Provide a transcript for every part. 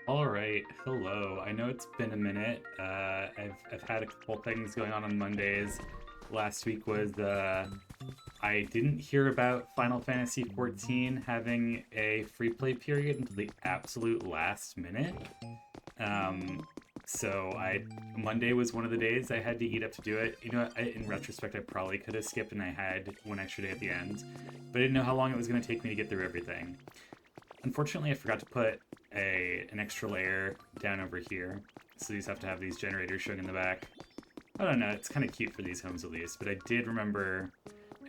All right, hello. I know it's been a minute. I've had a couple things going on Mondays. Last week was I didn't hear about Final Fantasy XIV having a free play period until the absolute last minute. Um, so I Monday was one of the days I had to eat up to do it. In retrospect, I probably could have skipped and I had one extra day at the end, but I didn't know how long it was going to take me to get through everything. Unfortunately, I forgot to put an extra layer down over here, so these have to have these generators showing in the back. I don't know, it's kind of cute for these homes at least, but I did remember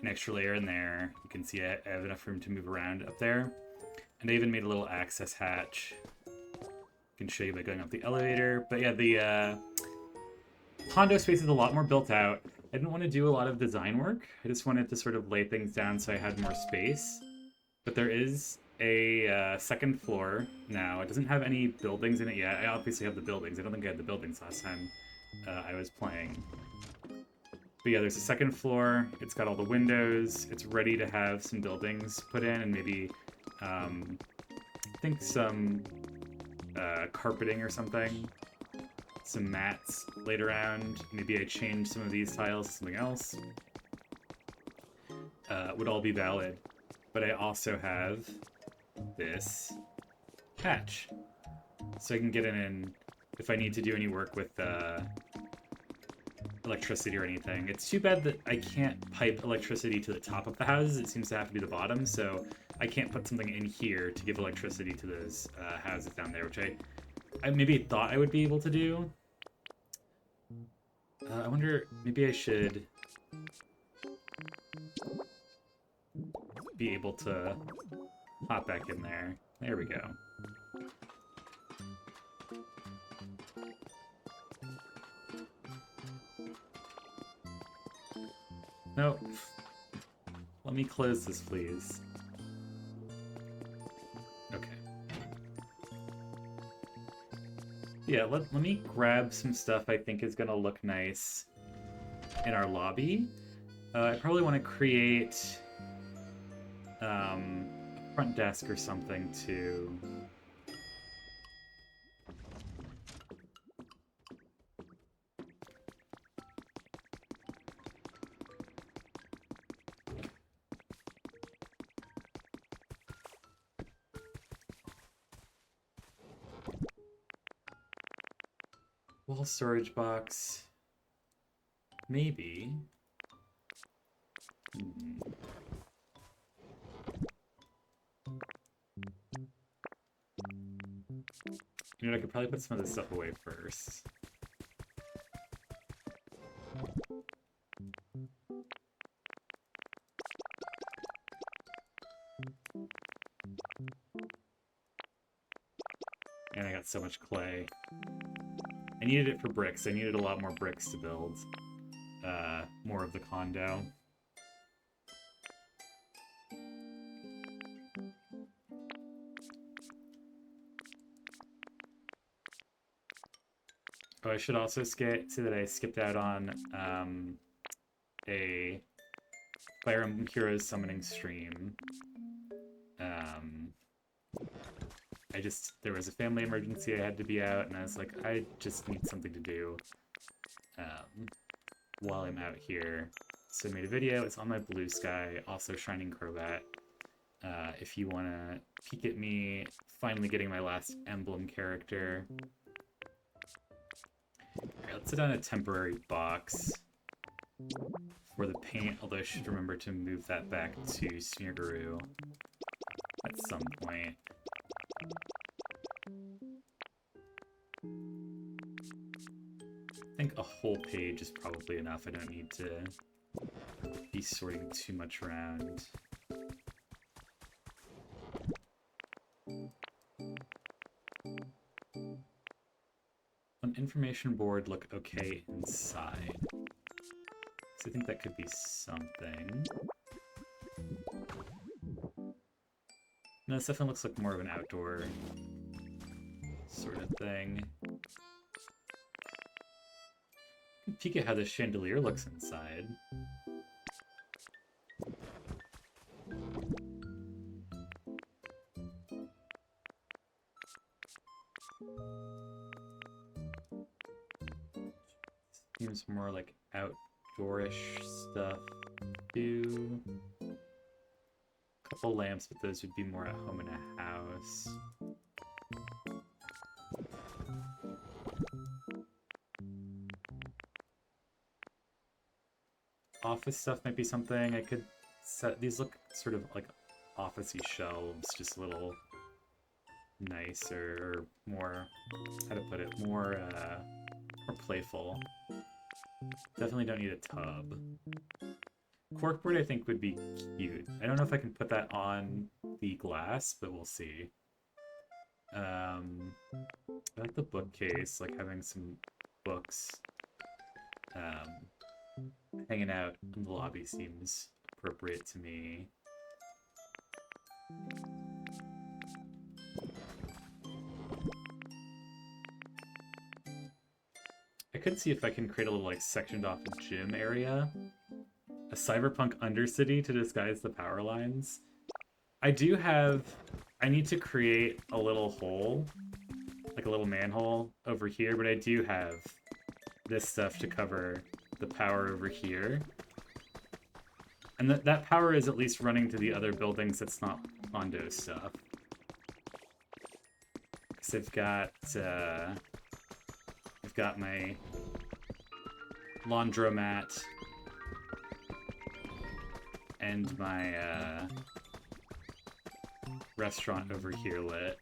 an extra layer in there. You can see I have enough room to move around up there. And I even made a little access hatch. I can show you by going up the elevator. But yeah, the condo space is a lot more built out. I didn't want to do a lot of design work. I just wanted to sort of lay things down so I had more space. But there is a second floor now. It doesn't have any buildings in it yet. I obviously have the buildings. I don't think I had the buildings last time I was playing. But yeah, there's a second floor. It's got all the windows. It's ready to have some buildings put in and maybe, I think some carpeting or something. Some mats laid around. Maybe I change some of these tiles to something else. Would all be valid. But I also have this hatch. So I can get in and if I need to do any work with electricity or anything. It's too bad that I can't pipe electricity to the top of the houses. It seems to have to be the bottom, so I can't put something in here to give electricity to those houses down there, which I maybe thought I would be able to do. I wonder, maybe I should be able to hop back in there. There we go. Nope. Let me close this, please. Okay. Yeah, let me grab some stuff I think is going to look nice in our lobby. I probably want to create a front desk or something to... Wall storage box. Maybe. You know, I could probably put some of this stuff away first. And I got so much clay. I needed it for bricks. I needed a lot more bricks to build more of the condo. Oh, I should also say that I skipped out on a Fire Emblem Heroes summoning stream. There was a family emergency, I had to be out, and I was like, I just need something to do while I'm out here. So I made a video, it's on my Blue Sky, also Shining Crobat. If you want to peek at me finally getting my last emblem character. Alright, let's set down a temporary box for the paint, although I should remember to move that back to Smeargaroo at some point. I think a whole page is probably enough. I don't need to be sorting too much around. An information board look okay inside. So I think that could be something. No, this definitely looks like more of an outdoor sort of thing. Peek at how this chandelier looks inside. Seems more like outdoorish stuff too. Couple lamps, but those would be more at home in a house. Office stuff might be something I could set. These look sort of like office-y shelves, just a little nicer, or more, how to put it, more playful. Definitely don't need a tub. Corkboard I think would be cute. I don't know if I can put that on the glass, but we'll see. I like the bookcase, like having some books hanging out in the lobby seems appropriate to me. I could see if I can create a little like sectioned off gym area. A cyberpunk undercity to disguise the power lines. I need to create a little hole, like a little manhole over here, but I do have this stuff to cover the power over here. And that power is at least running to the other buildings that's not condo stuff. So I've got my laundromat and my restaurant over here lit.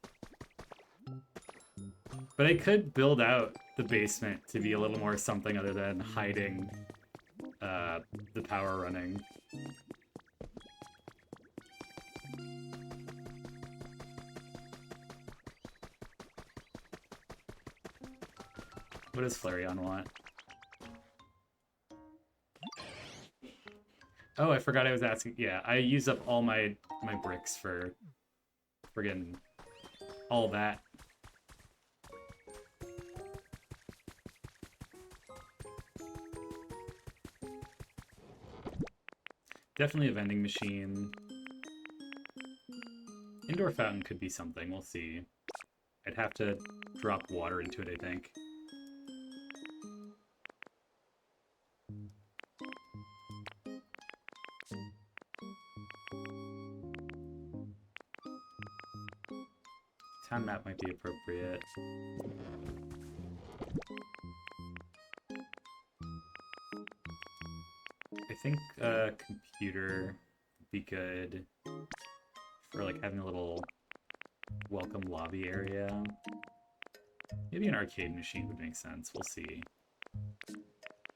But I could build out the basement to be a little more something other than hiding the power running. What does Flareon want? Oh, I forgot I was asking. Yeah, I use up all my bricks for friggin' all that. Definitely a vending machine. Indoor fountain could be something, we'll see. I'd have to drop water into it, I think. Town map might be appropriate. I think computer would be good for like having a little welcome lobby area. Maybe an arcade machine would make sense. We'll see.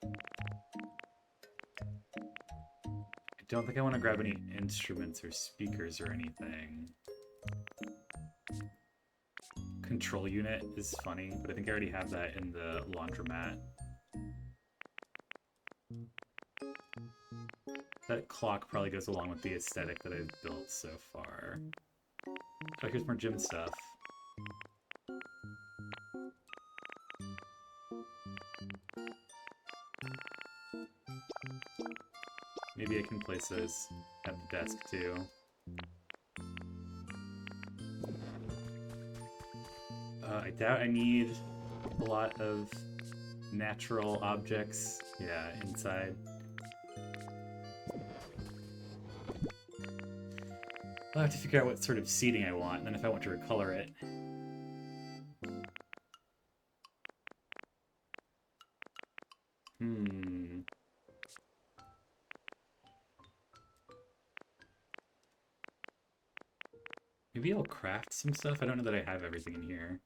I don't think I want to grab any instruments or speakers or anything. Control unit is funny, but I think I already have that in the laundromat. That clock probably goes along with the aesthetic that I've built so far. Oh, here's more gym stuff. Maybe I can place those at the desk too. I doubt I need a lot of natural objects, yeah, inside. I'll have to figure out what sort of seating I want, and then if I want to recolor it. Maybe I'll craft some stuff? I don't know that I have everything in here.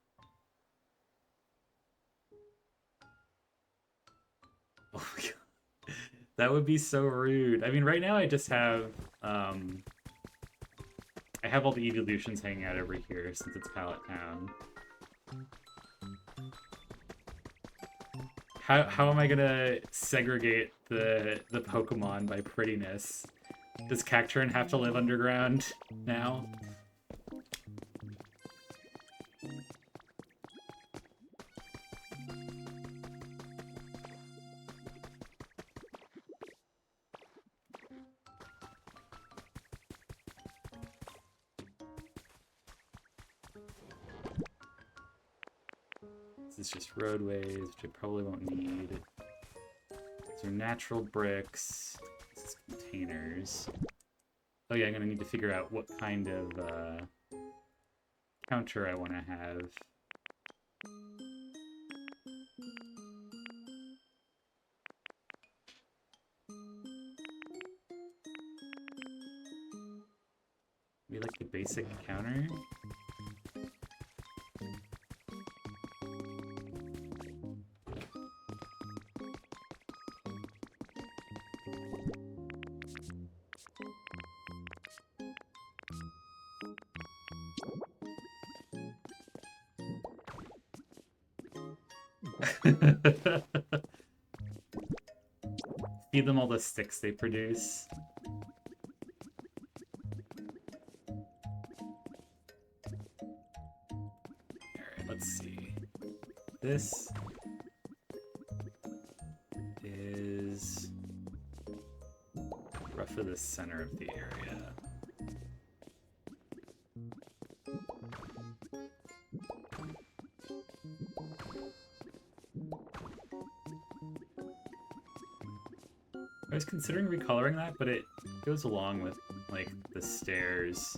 Oh my god. That would be so rude. I mean, right now I just have, I have all the evolutions hanging out over here since it's Pallet Town. How am I gonna segregate the Pokemon by prettiness? Does Cacturn have to live underground now? This is just roadways, which I probably won't need. These are natural bricks. This is containers. Oh yeah, I'm gonna need to figure out what kind of counter I want to have. Maybe like the basic counter. Feed them all the sticks they produce. Alright, let's see. This is roughly the center of the area. I was considering recoloring that, but it goes along with, like, the stairs.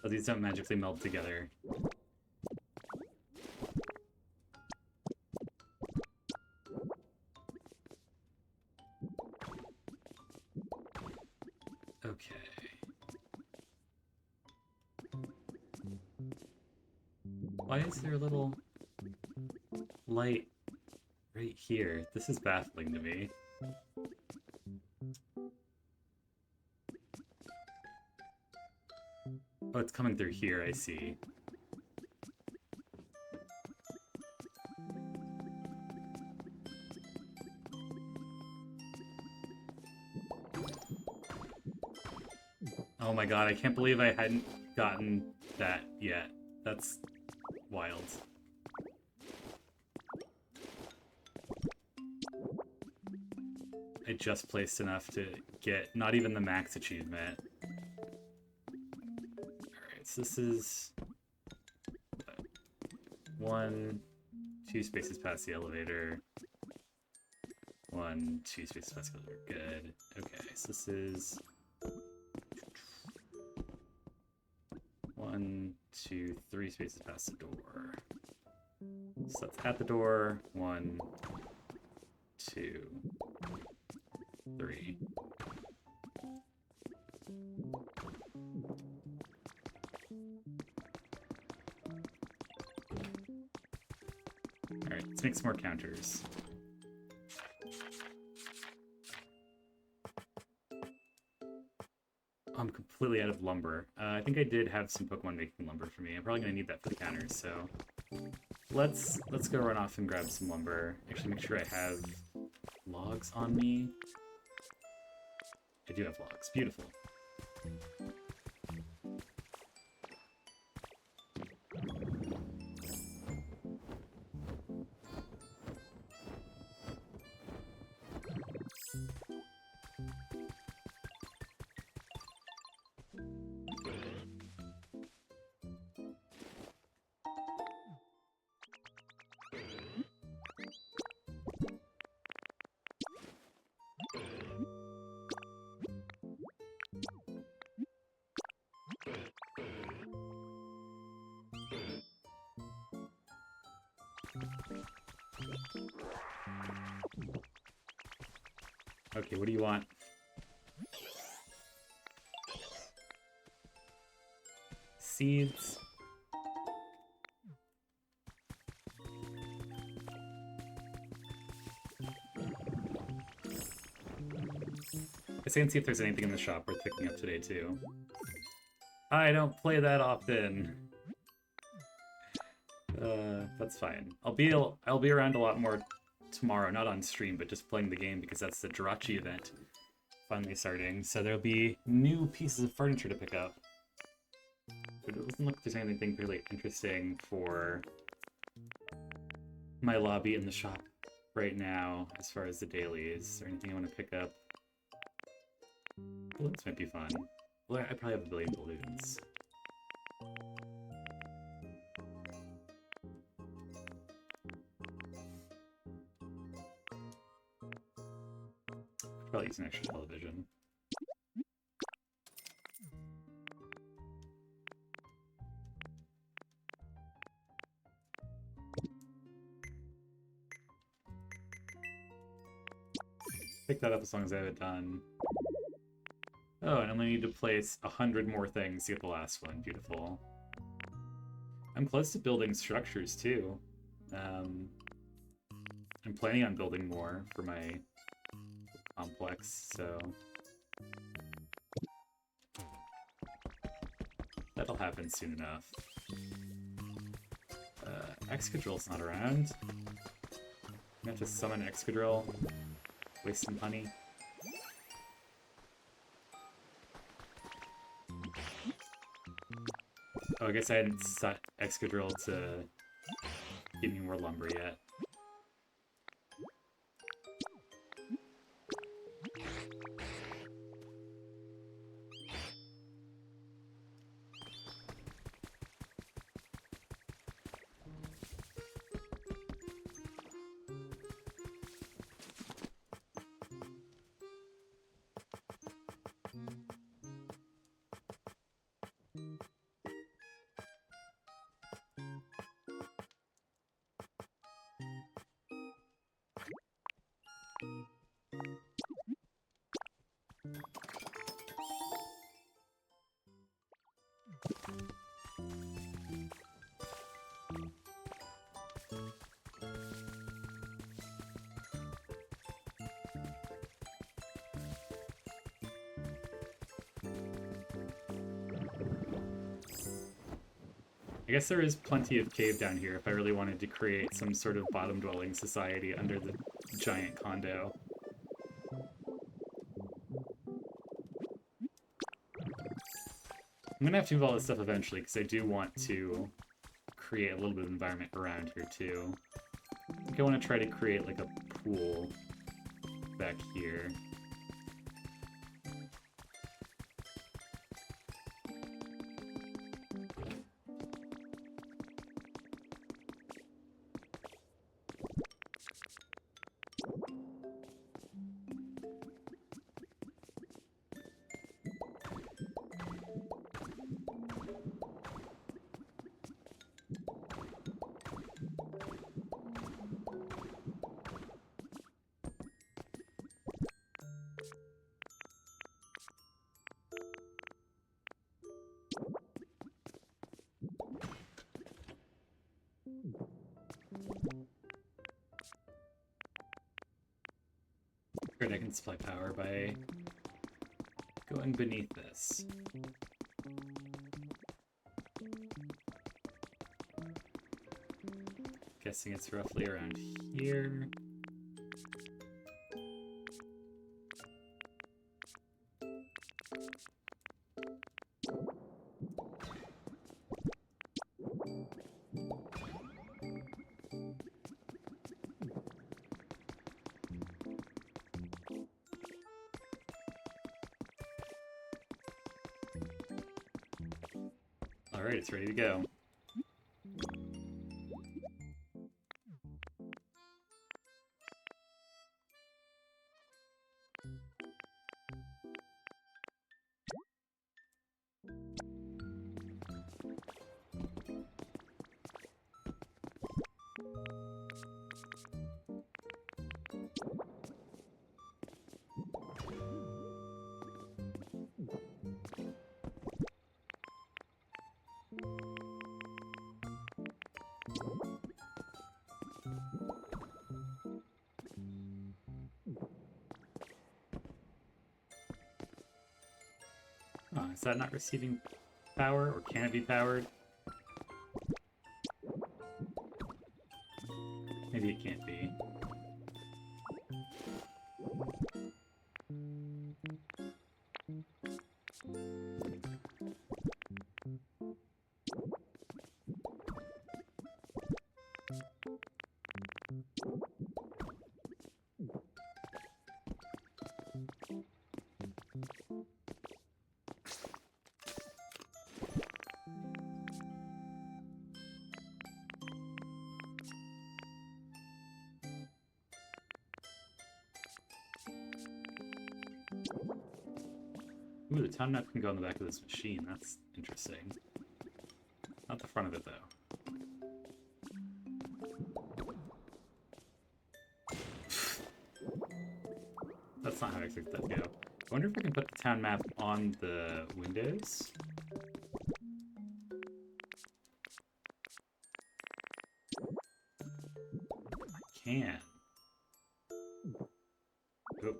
Oh, these don't magically meld together. Okay. Why is there a little light right here? This is baffling to me. Oh, it's coming through here, I see. Oh my god, I can't believe I hadn't gotten that yet. That's wild. I just placed enough to get not even the max achievement. Alright, so this is 1, 2 spaces past the elevator. 1, 2 spaces past the elevator. Good. Okay, so this is 1, 2, 3 spaces past the door. So that's at the door. 1, 2, 3. Alright, let's make some more counters. I'm completely out of lumber. I think I did have some Pokemon making lumber for me. I'm probably gonna need that for the counters, so let's go run off and grab some lumber. Actually, make sure I have logs on me. I do have logs. Beautiful. Okay, what do you want? Seeds. guess I can see if there's anything in the shop worth picking up today, too. I don't play that often. That's fine. I'll be around a lot more tomorrow, not on stream, but just playing the game because that's the Jirachi event finally starting. So there'll be new pieces of furniture to pick up. But it doesn't look like there's anything really interesting for my lobby in the shop right now as far as the dailies or anything I want to pick up. Balloons might be fun. Well, I probably have a billion balloons. Probably use an extra television. Pick that up as long as I have it done. Oh, and I only need to place 100 more things to get the last one. Beautiful. I'm close to building structures, too. I'm planning on building more for my complex, so... that'll happen soon enough. Excadrill's not around. I'm gonna have to summon Excadrill. Waste some honey. Oh, I guess I hadn't set Excadrill to give me more lumber yet. I guess there is plenty of cave down here if I really wanted to create some sort of bottom-dwelling society under the giant condo. I'm gonna have to move all this stuff eventually because I do want to create a little bit of environment around here too. I think I want to try to create like a pool back here. Great, I can supply power by going beneath this. Guessing it's roughly around here. Alright, it's ready to go. Is that not receiving power, or can it be powered? Maybe it can't be. Ooh, the town map can go on the back of this machine. That's interesting. Not the front of it, though. That's not how I expected that to go. I wonder if I can put the town map on the windows? I can. Oh.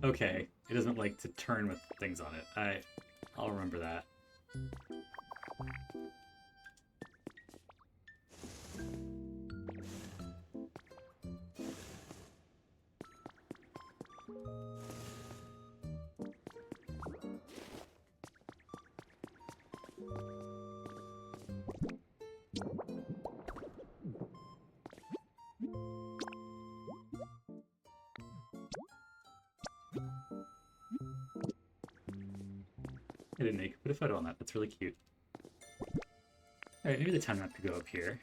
Okay, it doesn't like to turn with things on it. I'll remember that. I didn't know you could put a photo on that. That's really cute. Alright, maybe the time map could go up here.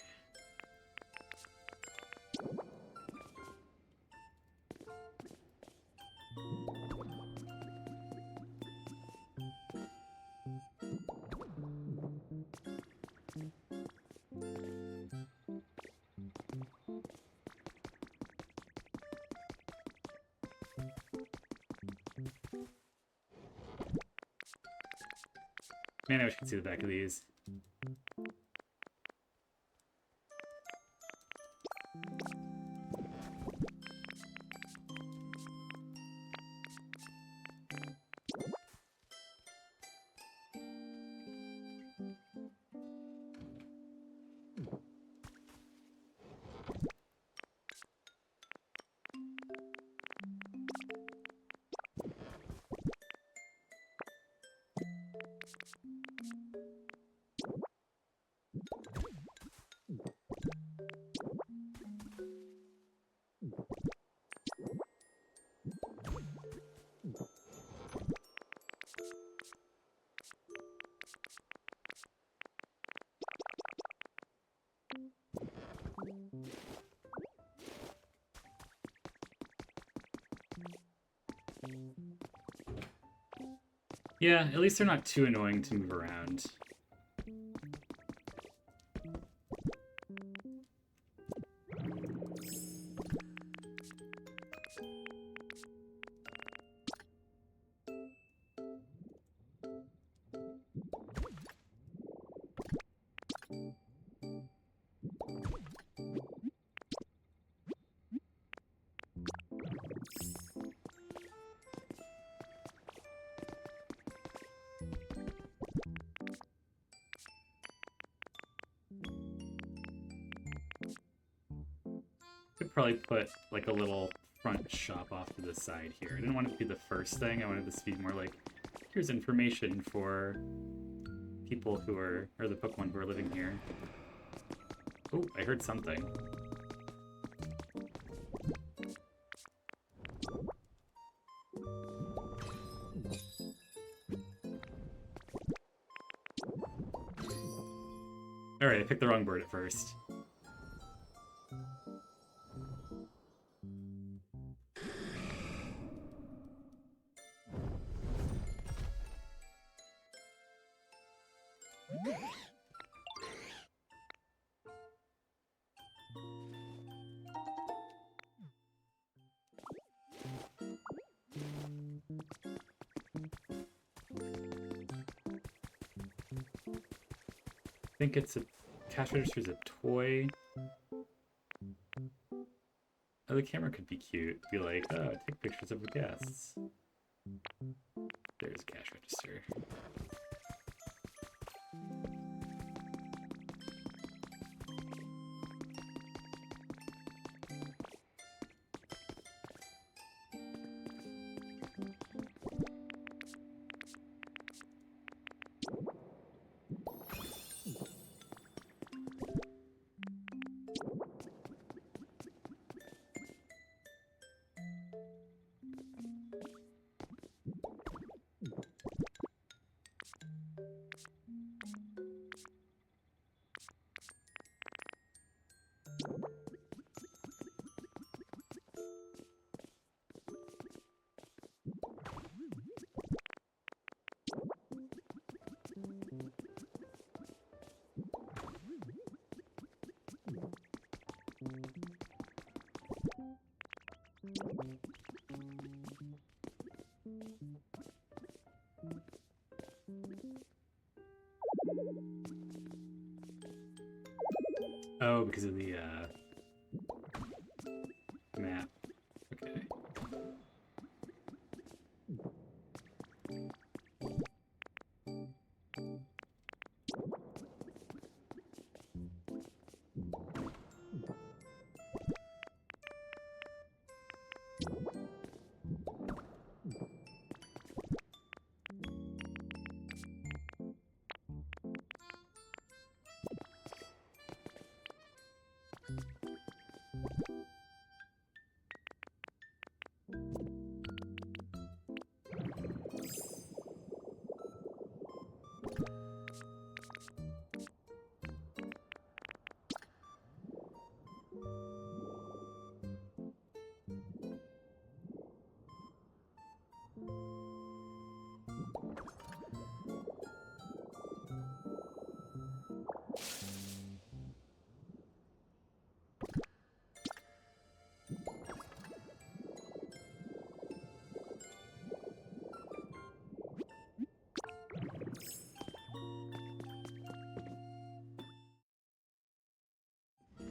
Man, I wish I could see the back of these. Yeah, at least they're not too annoying to move around. Could probably put like a little front shop off to the side here. I didn't want it to be the first thing. I wanted this to be more like, here's information for people who are, or the Pokemon who are living here. Oh, I heard something. Alright, I picked the wrong bird at first. I think it's a cash register's a toy. Oh, the camera could be cute. Be like, oh, take pictures of the guests. There's a cash register. Oh, because of the map. Okay.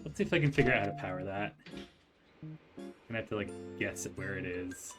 Let's see if I can figure out how to power that. I'm gonna have to, like, guess at where it is.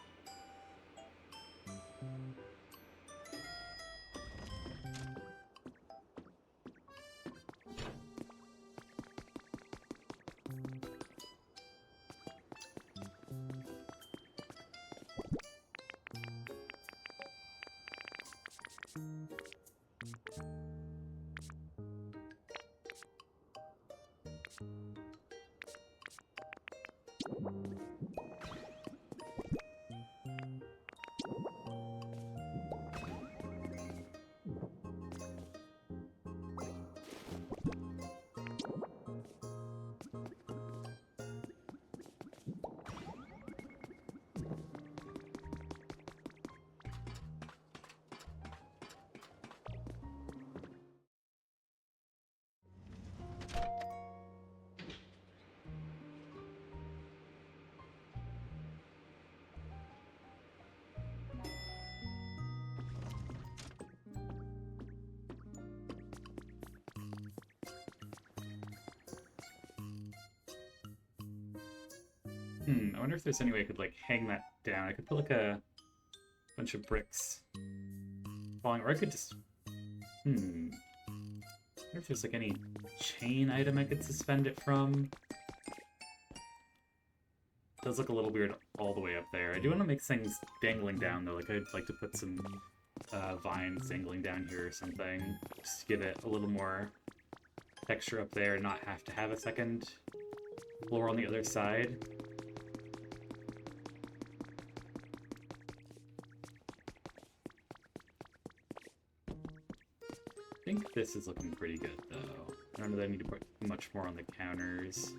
I wonder if there's any way I could, like, hang that down. I could put, like, a bunch of bricks falling, or I could just... I wonder if there's, like, any chain item I could suspend it from. It does look a little weird all the way up there. I do want to make things dangling down, though. Like, I'd like to put some vines dangling down here or something. Just to give it a little more texture up there and not have to have a second floor on the other side. I think this is looking pretty good, though. I don't know that I need to put much more on the counters.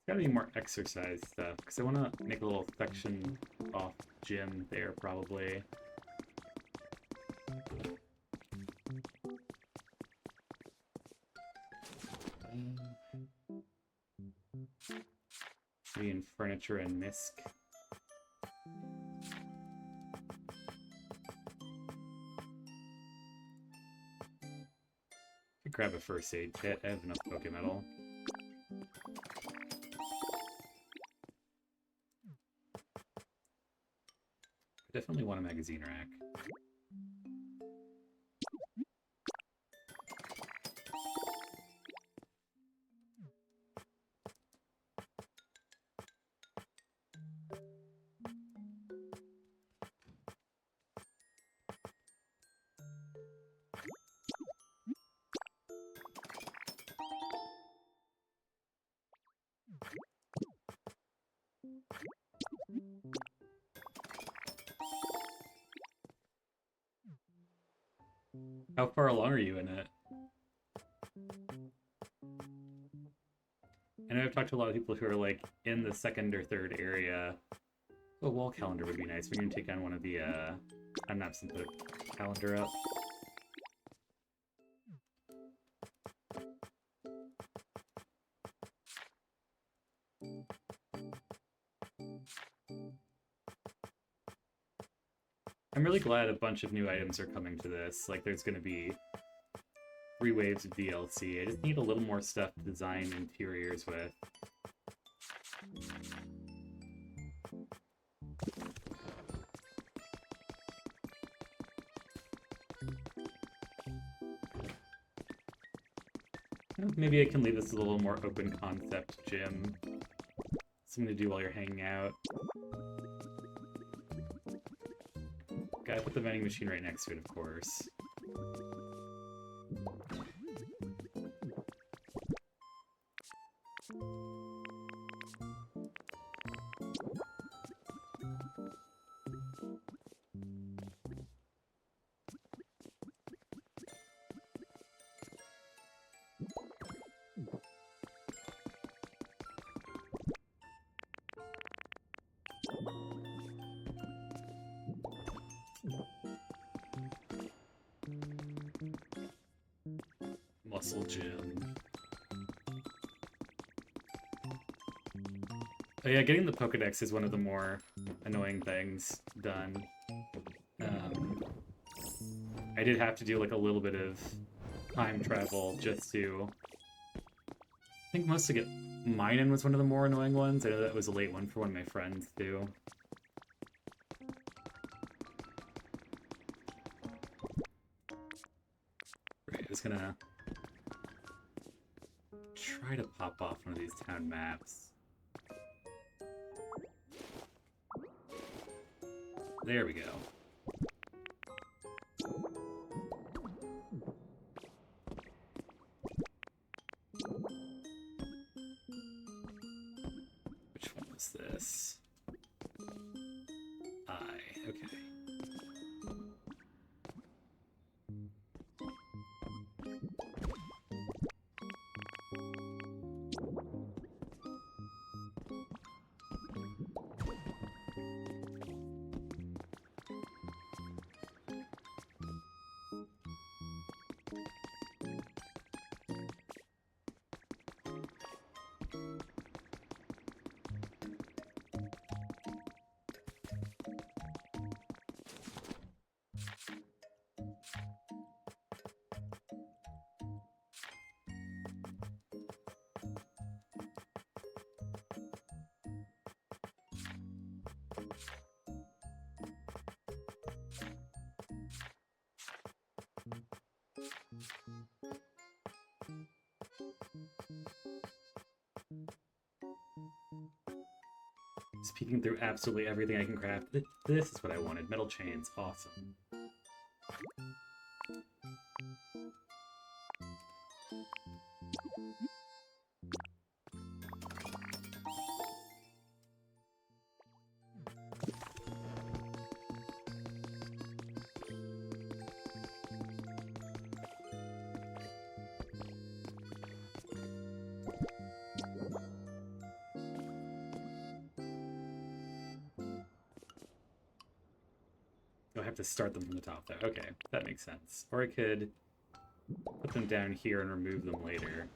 Gotta be more exercise stuff, because I want to make a little section off gym there, probably. Maybe in furniture and misc. Could grab a first aid kit. I have enough Pokemetal. Definitely want a magazine rack. How far along are you in it? I know I've talked to a lot of people who are like in the second or third area. A wall calendar would be nice. We're gonna take on one of the time maps and put a calendar up. I'm really glad a bunch of new items are coming to this. Like, there's gonna be 3 waves of DLC. I just need a little more stuff to design interiors with. Maybe I can leave this as a little more open concept gym. Something to do while you're hanging out. Gotta put the vending machine right next to it, of course. Muscle gym. Oh yeah, getting the Pokedex is one of the more annoying things done. I did have to do like a little bit of time travel just to... I think most to get Minun was one of the more annoying ones. I know that was a late one for one of my friends too. Right, I was gonna try to pop off one of these town maps. There we go. Which one was this? Okay. peeking through absolutely everything I can craft. This is what I wanted. Metal chains. Awesome. I have to start them from the top, though. Okay, that makes sense. Or I could put them down here and remove them later.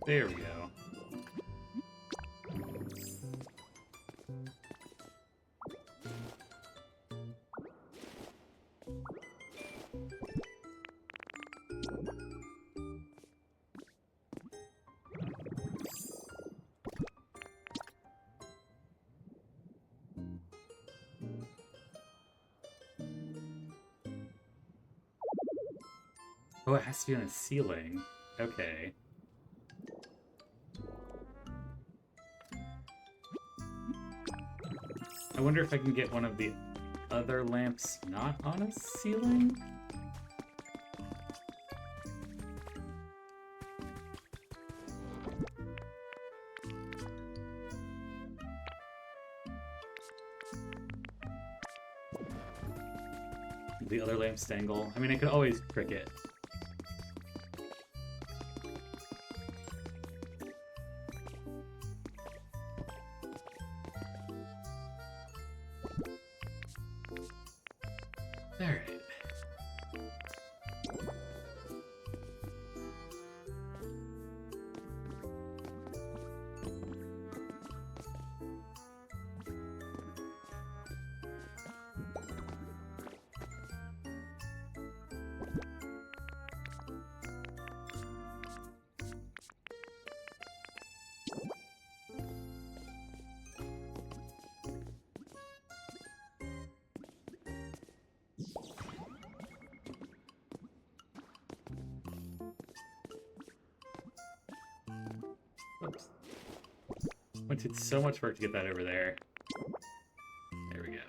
There we go. Oh, it has to be on a ceiling. Okay. I wonder if I can get one of the other lamps not on a ceiling? The other lamps dangle. I mean, I could always trick it. Alright. Whoops. It did so much work to get that over there. There we go.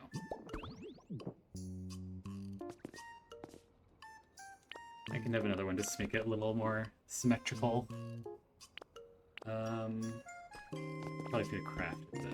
I can have another one just to make it a little more symmetrical. Probably gonna craft it though.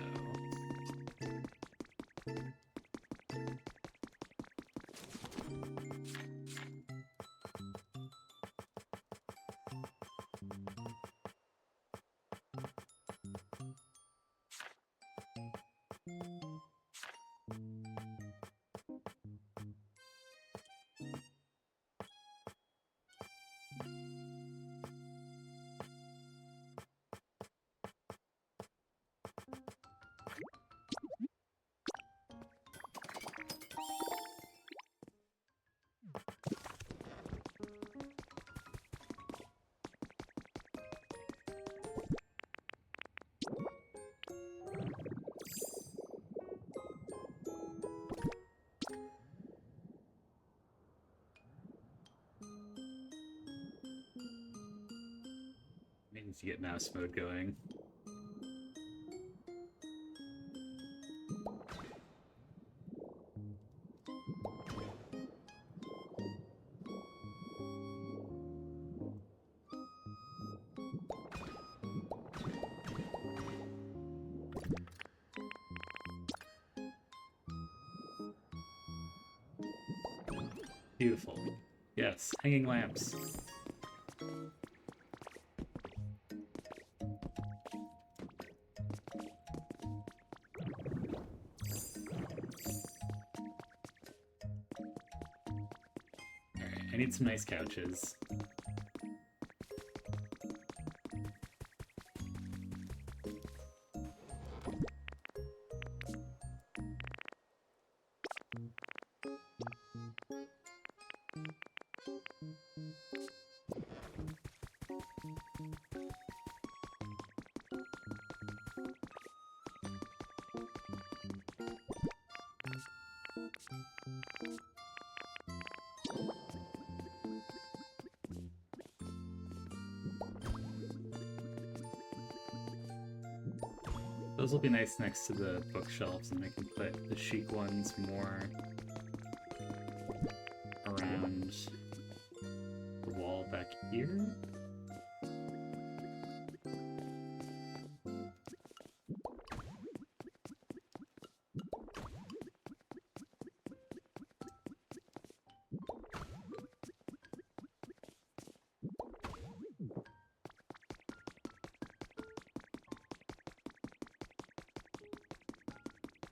Means to get mouse mode going. Beautiful. Yes, hanging lamps. I need some nice couches. Those will be nice next to the bookshelves, and I can put the chic ones more around the wall back here.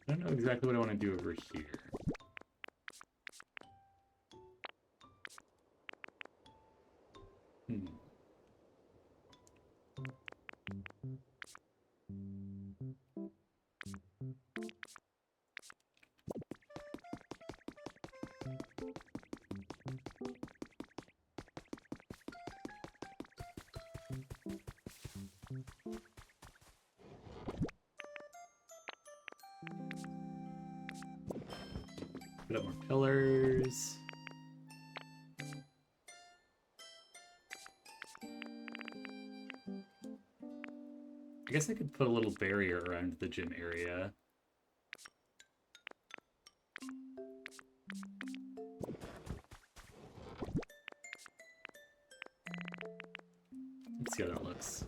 I don't know exactly what I want to do over here. Put up more pillars. I guess I could put a little barrier around the gym area. Let's see how that looks.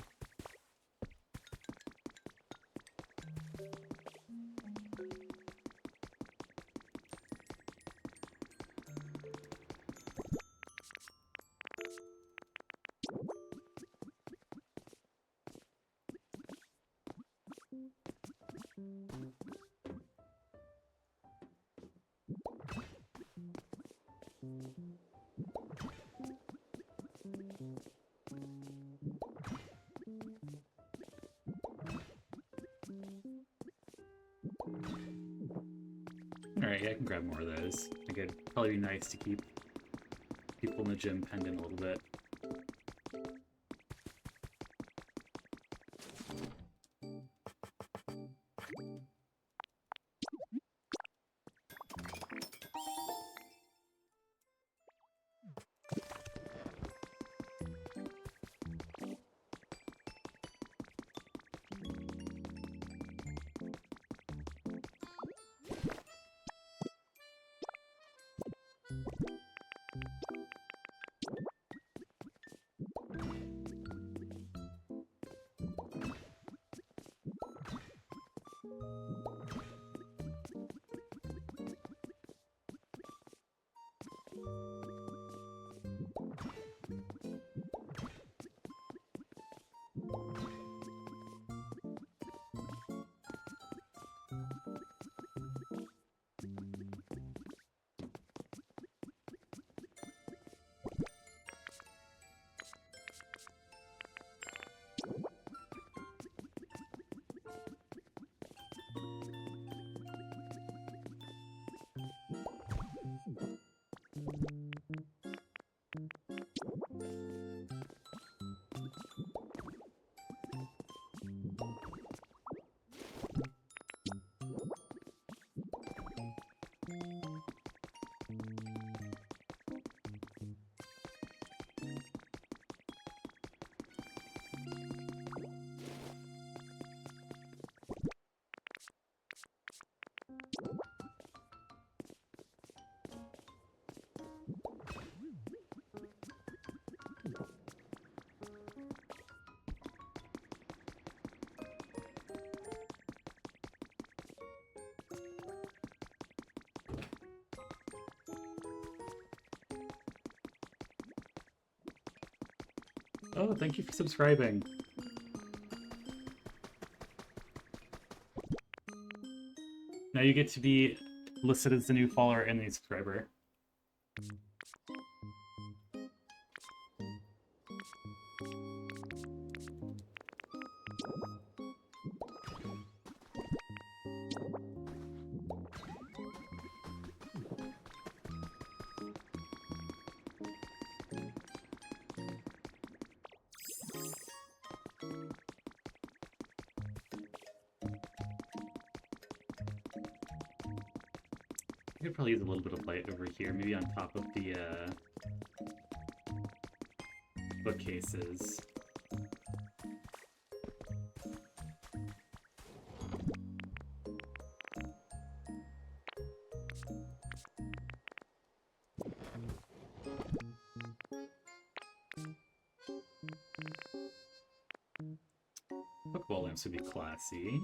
Alright, yeah, I can grab more of those. I think it'd probably be nice to keep people in the gym penned in a little bit. Oh, thank you for subscribing. Now you get to be listed as the new follower and the new subscriber. I could probably use a little bit of light over here, maybe on top of the bookcases. Pokeball lamps would be classy.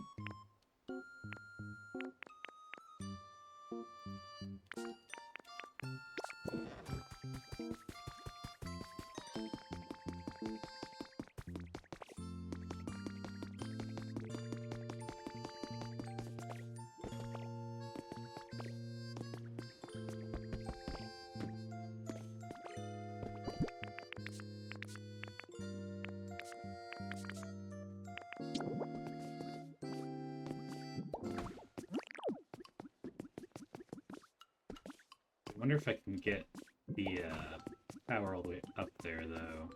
I wonder if I can get the power all the way up there, though.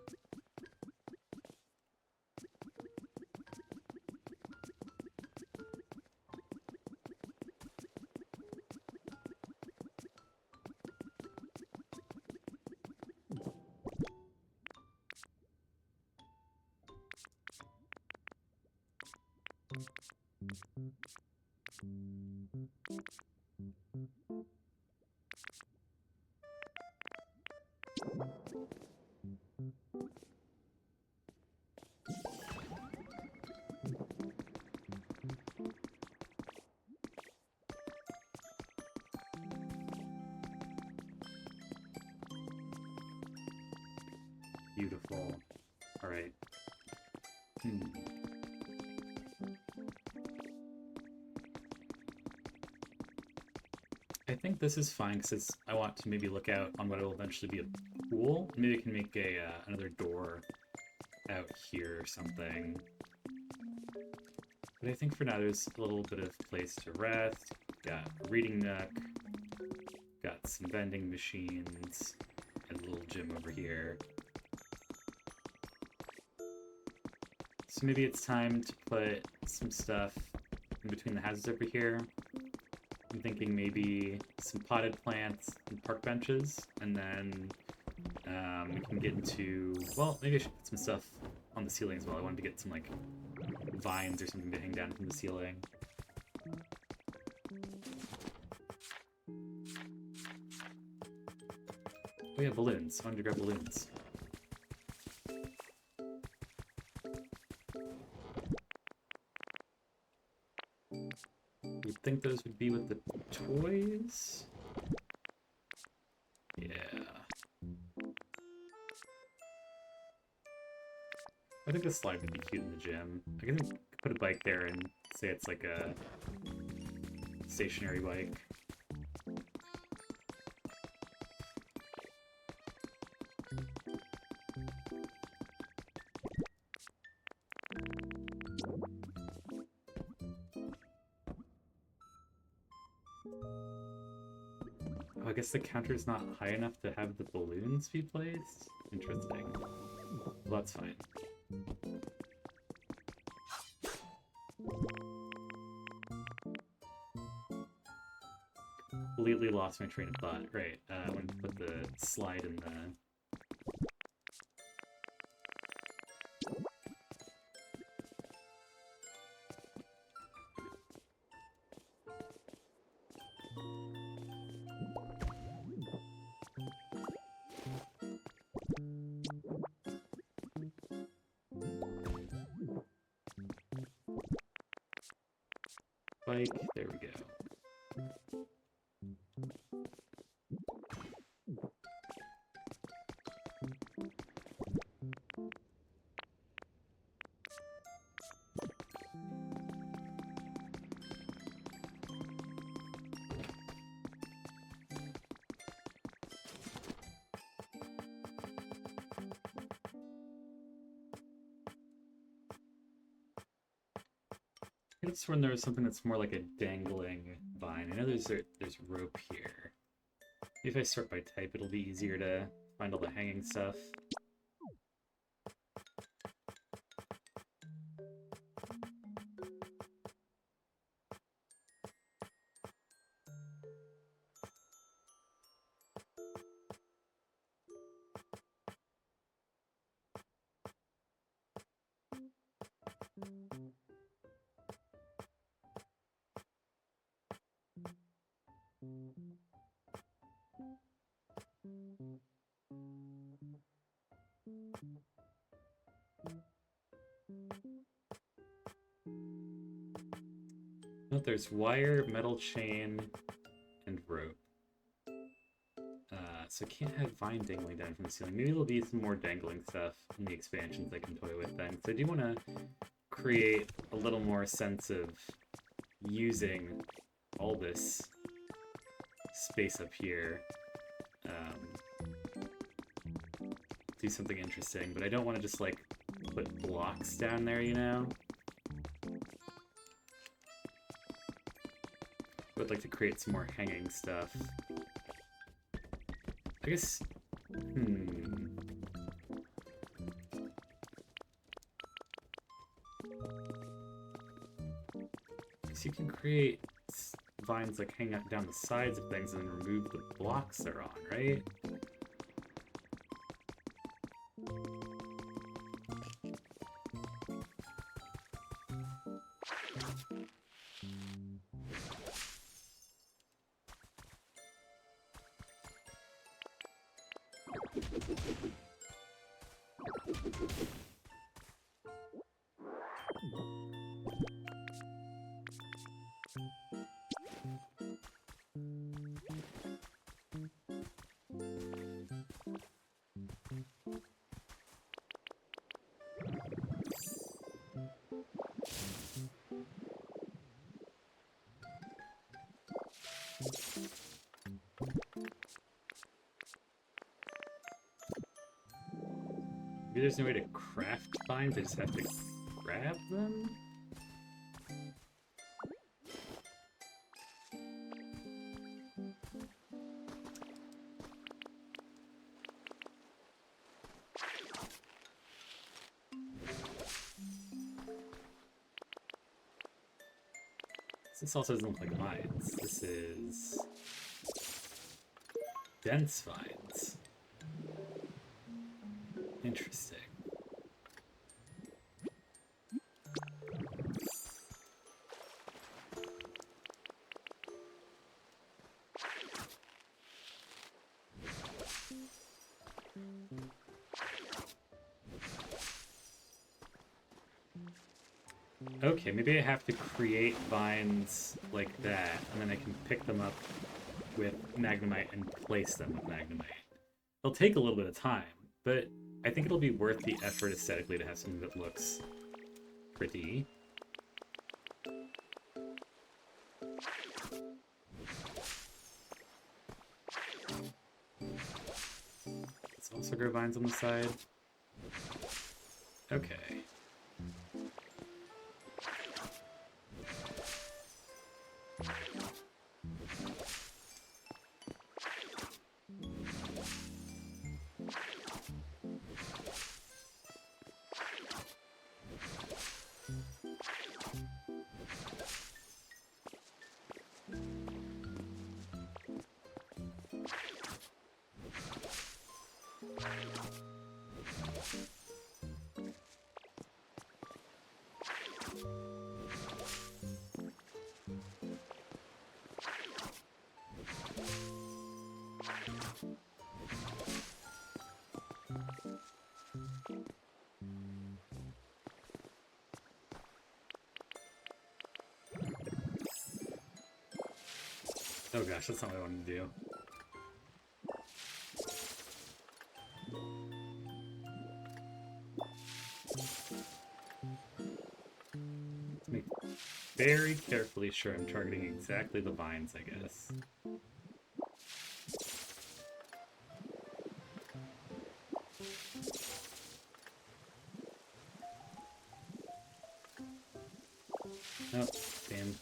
Beautiful. All right. I think this is fine because I want to maybe look out on what will eventually be a pool. Maybe I can make a another door out here or something. But I think for now there's a little bit of place to rest. Got a reading nook. Got some vending machines. And a little gym over here. So maybe it's time to put some stuff in between the houses over here. I'm thinking maybe some potted plants and park benches, and then we can get into, well, maybe I should put some stuff on the ceiling as well. I wanted to get some, like, vines or something to hang down from the ceiling. Oh yeah, balloons. I wanted to grab balloons. You'd think those would be with the toys? Yeah. I think the slide would be cute in the gym. I can put a bike there and say it's like a stationary bike. Oh, I guess the counter's not high enough to have the balloons be placed? Interesting. Well, that's fine. Completely lost my train of thought. Right, I wanted to put the slide in the... bike, there we go. could have sworn there was something that's more like a dangling vine. I know there's rope here. Maybe if I sort by type, it'll be easier to find all the hanging stuff. Note there's wire, metal chain, and rope. So I can't have vine dangling down from the ceiling. Maybe there'll be some more dangling stuff in the expansions I can toy with then. So I do want to create a little more sense of using all this space up here. Do something interesting, but I don't want to just like put blocks down there, you know? I would like to create some more hanging stuff. I guess, so you can create vines like hang up down the sides of things and then remove the blocks they're on, right? Maybe there's no way to craft vines, I just have to grab them? This also doesn't look like vines. This is dense vines. Interesting. Okay, maybe I have to create vines like that, and then I can pick them up with Magnemite and place them with Magnemite. It'll take a little bit of time, but I think it'll be worth the effort aesthetically to have something that looks pretty. Let's also grow vines on the side. Okay. Oh gosh, that's not what I wanted to do. Let's make very carefully sure I'm targeting exactly the vines, I guess. Oh, damn.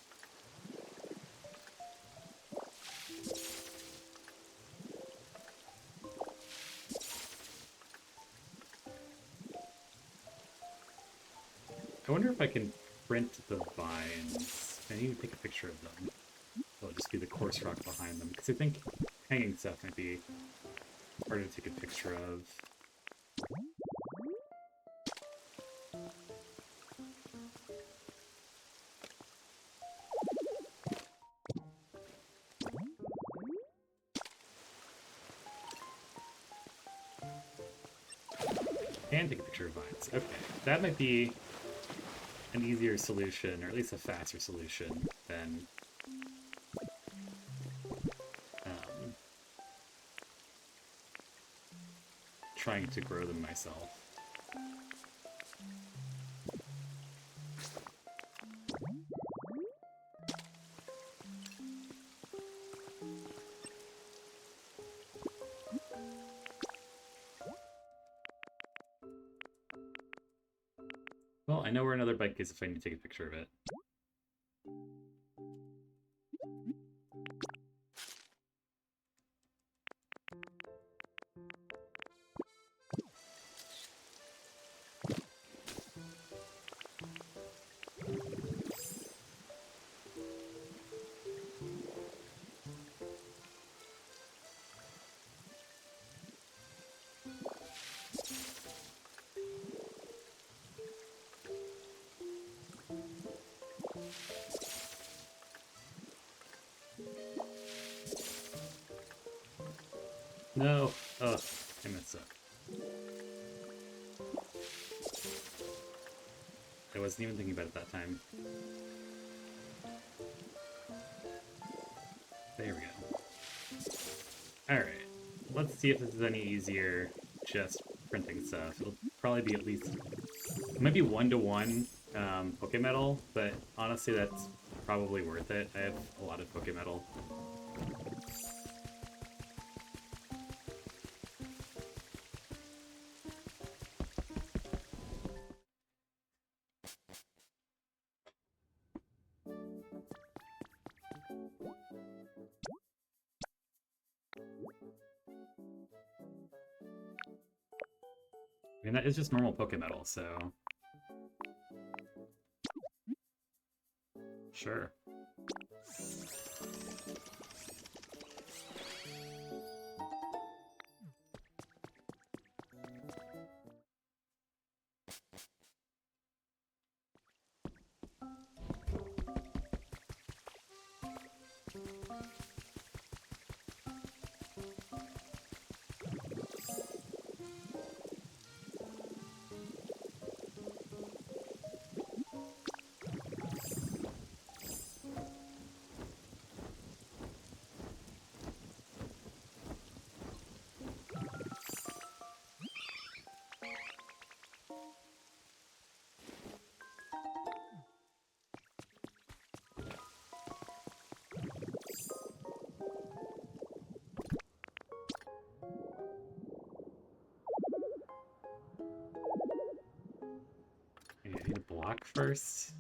I wonder if I can print the vines. I need to take a picture of them. It'll just be the coarse rock behind them, because I think hanging stuff might be harder to take a picture of. And take a picture of vines. Okay, that might be an easier solution, or at least a faster solution, than trying to grow them myself. Well, I know where another bike is if I need to take a picture of it. No! Ugh, I messed up. I wasn't even thinking about it that time. There we go. Alright, let's see if this is any easier just printing stuff. It'll probably be at least... It might be 1-to-1 Pokemetal, but honestly that's probably worth it. I have a lot of Pokemetal. I mean, that is just normal Pokemetal, so... Sure. I need a block first.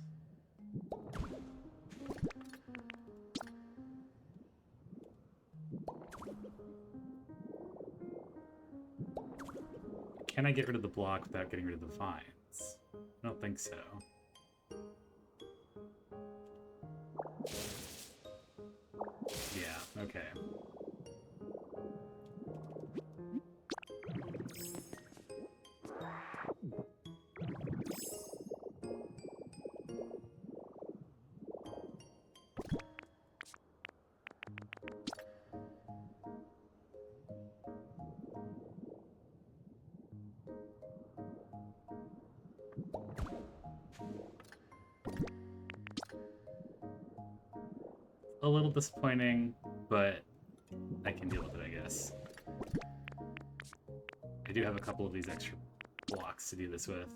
Can I get rid of the block without getting rid of the vines? I don't think so. Yeah, okay. A little disappointing, but I can deal with it, I guess. I do have a couple of these extra blocks to do this with.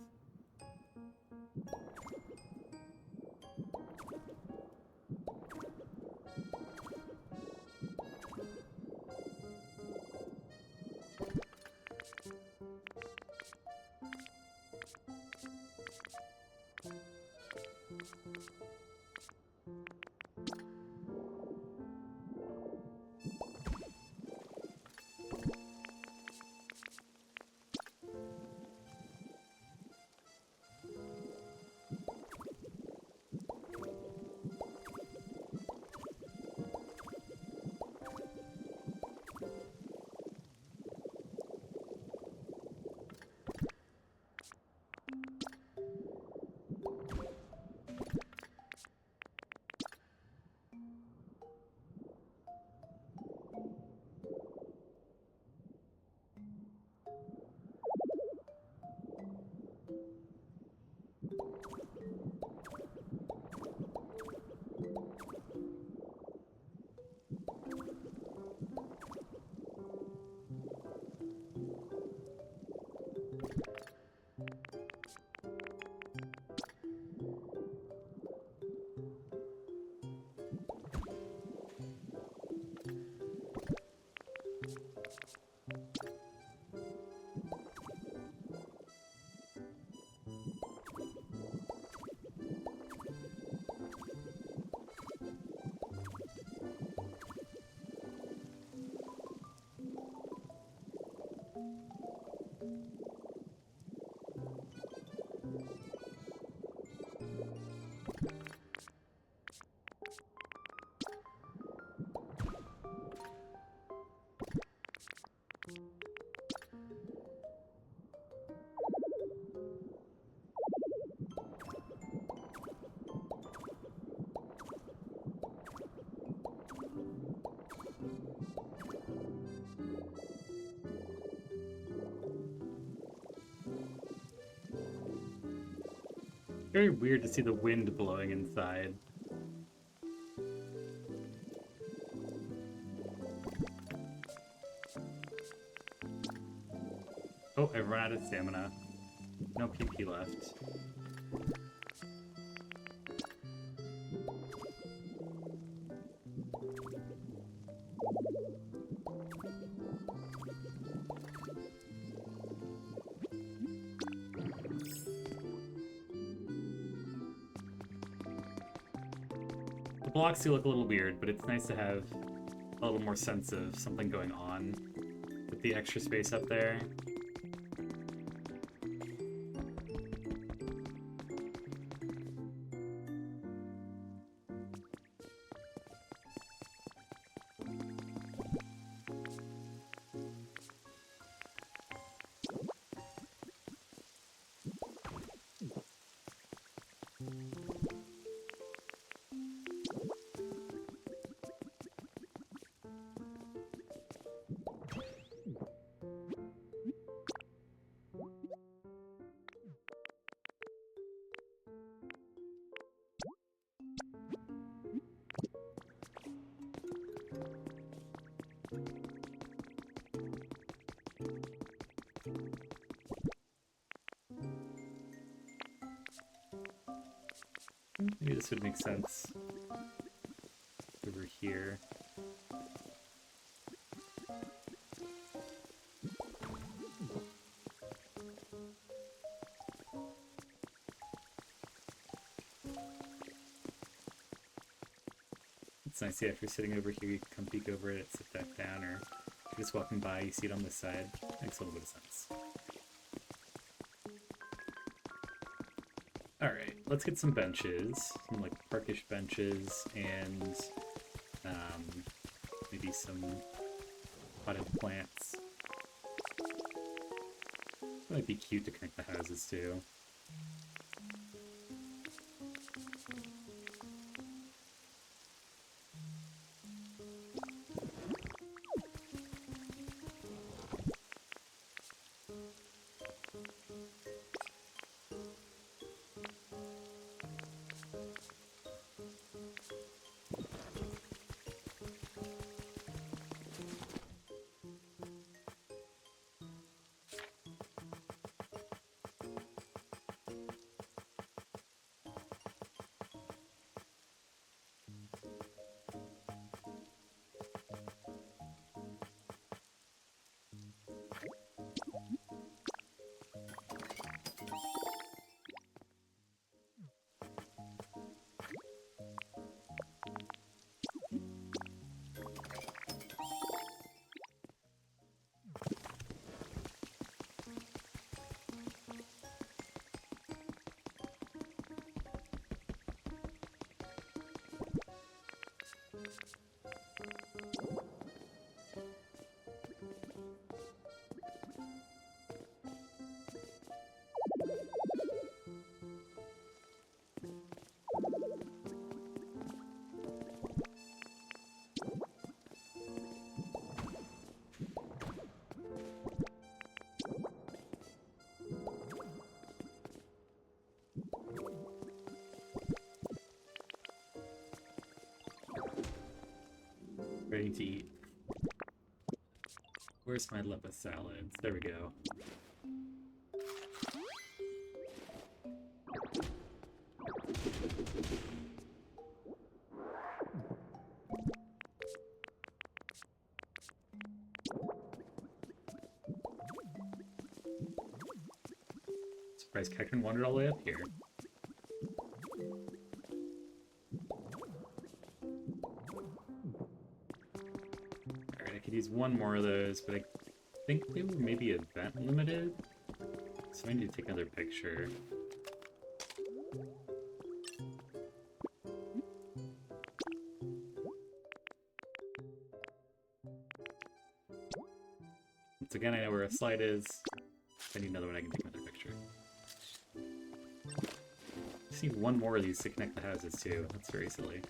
very weird to see the wind blowing inside. Oh, I've run out of stamina. No PP left. The blocks do look a little weird, but it's nice to have a little more sense of something going on with the extra space up there. Maybe this would make sense over here. It's nice, yeah, if you're sitting over here, you can come peek over it, sit back down, or if you're just walking by, you see it on this side. Makes a little bit of sense. Alright, let's get some benches, some like parkish benches, and maybe some potted plants. That might be cute to connect the houses too. Ready to eat. Where's my lepa salads? There we go. Surprised Kekrin wandered all the way up here. Use one more of those, but I think they were maybe event limited, so I need to take another picture. Once again, I know where a slide is. If I need another one, I can take another picture. Just need one more of these to connect the houses too. That's very silly.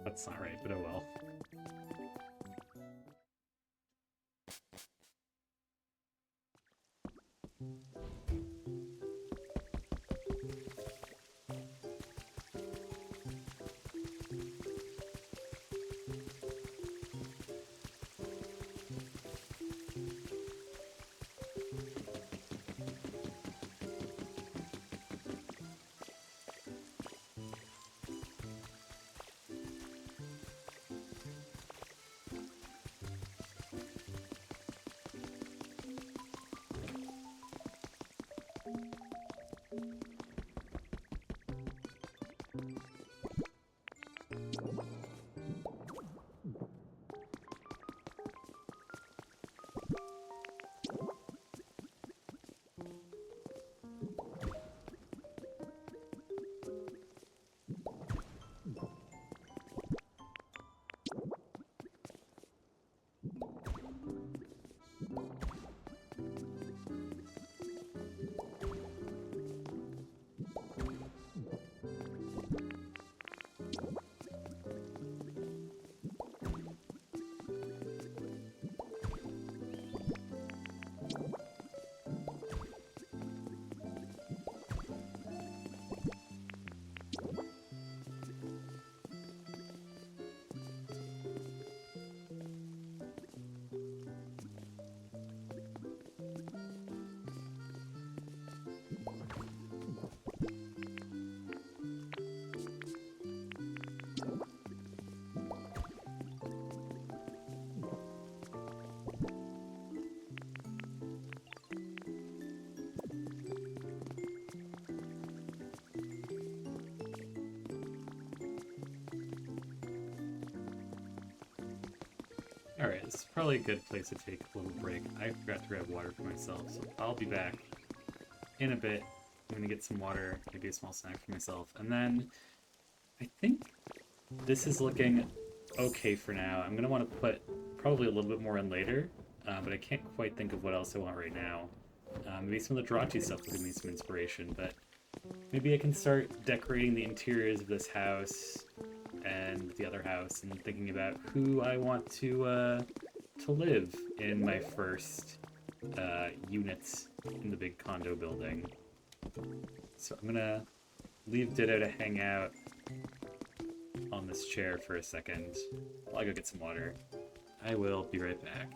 That's not right, but oh well. Alright, this is probably a good place to take a little break. I forgot to grab water for myself, so I'll be back in a bit. I'm gonna get some water, maybe a small snack for myself, and then I think this is looking okay for now. I'm gonna want to put probably a little bit more in later, but I can't quite think of what else I want right now. Maybe some of the Jirachi stuff will give me some inspiration, but maybe I can start decorating the interiors of this house and the other house, and thinking about who I want to live in my first units in the big condo building. So I'm gonna leave Ditto to hang out on this chair for a second while I go get some water. I will be right back.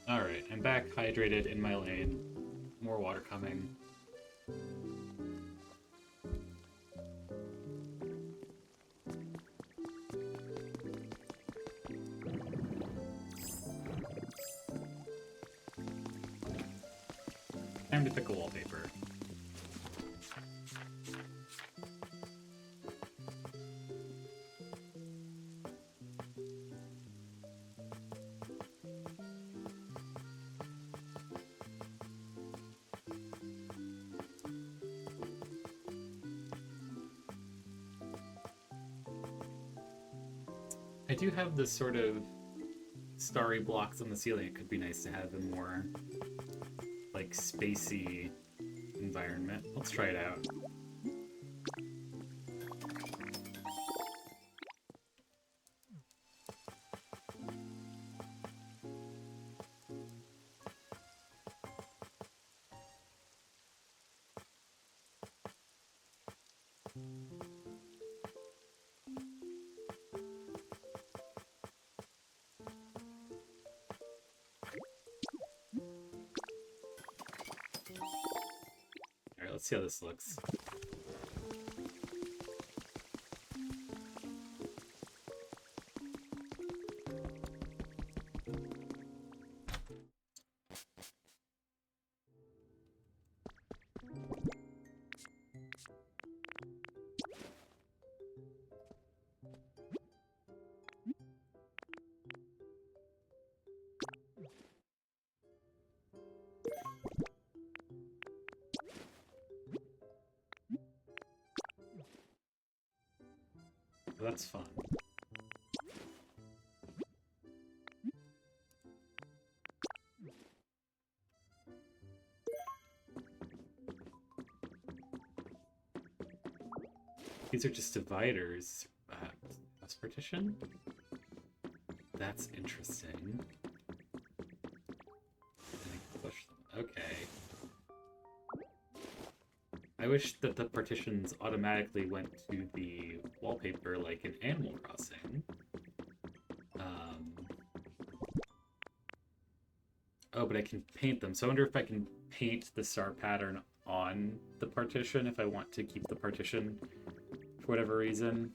Alright, I'm back hydrated in my lane. More water coming. Time to pick a wallpaper. I do have this sort of starry blocks on the ceiling. It could be nice to have a more like spacey environment. Let's try it out. Alright, let's see how this looks. That's fun. These are just dividers. House partition? That's interesting. Push them. Okay. I wish that the partitions automatically went to the wallpaper like in Animal Crossing. Oh, but I can paint them. So I wonder if I can paint the star pattern on the partition if I want to keep the partition for whatever reason.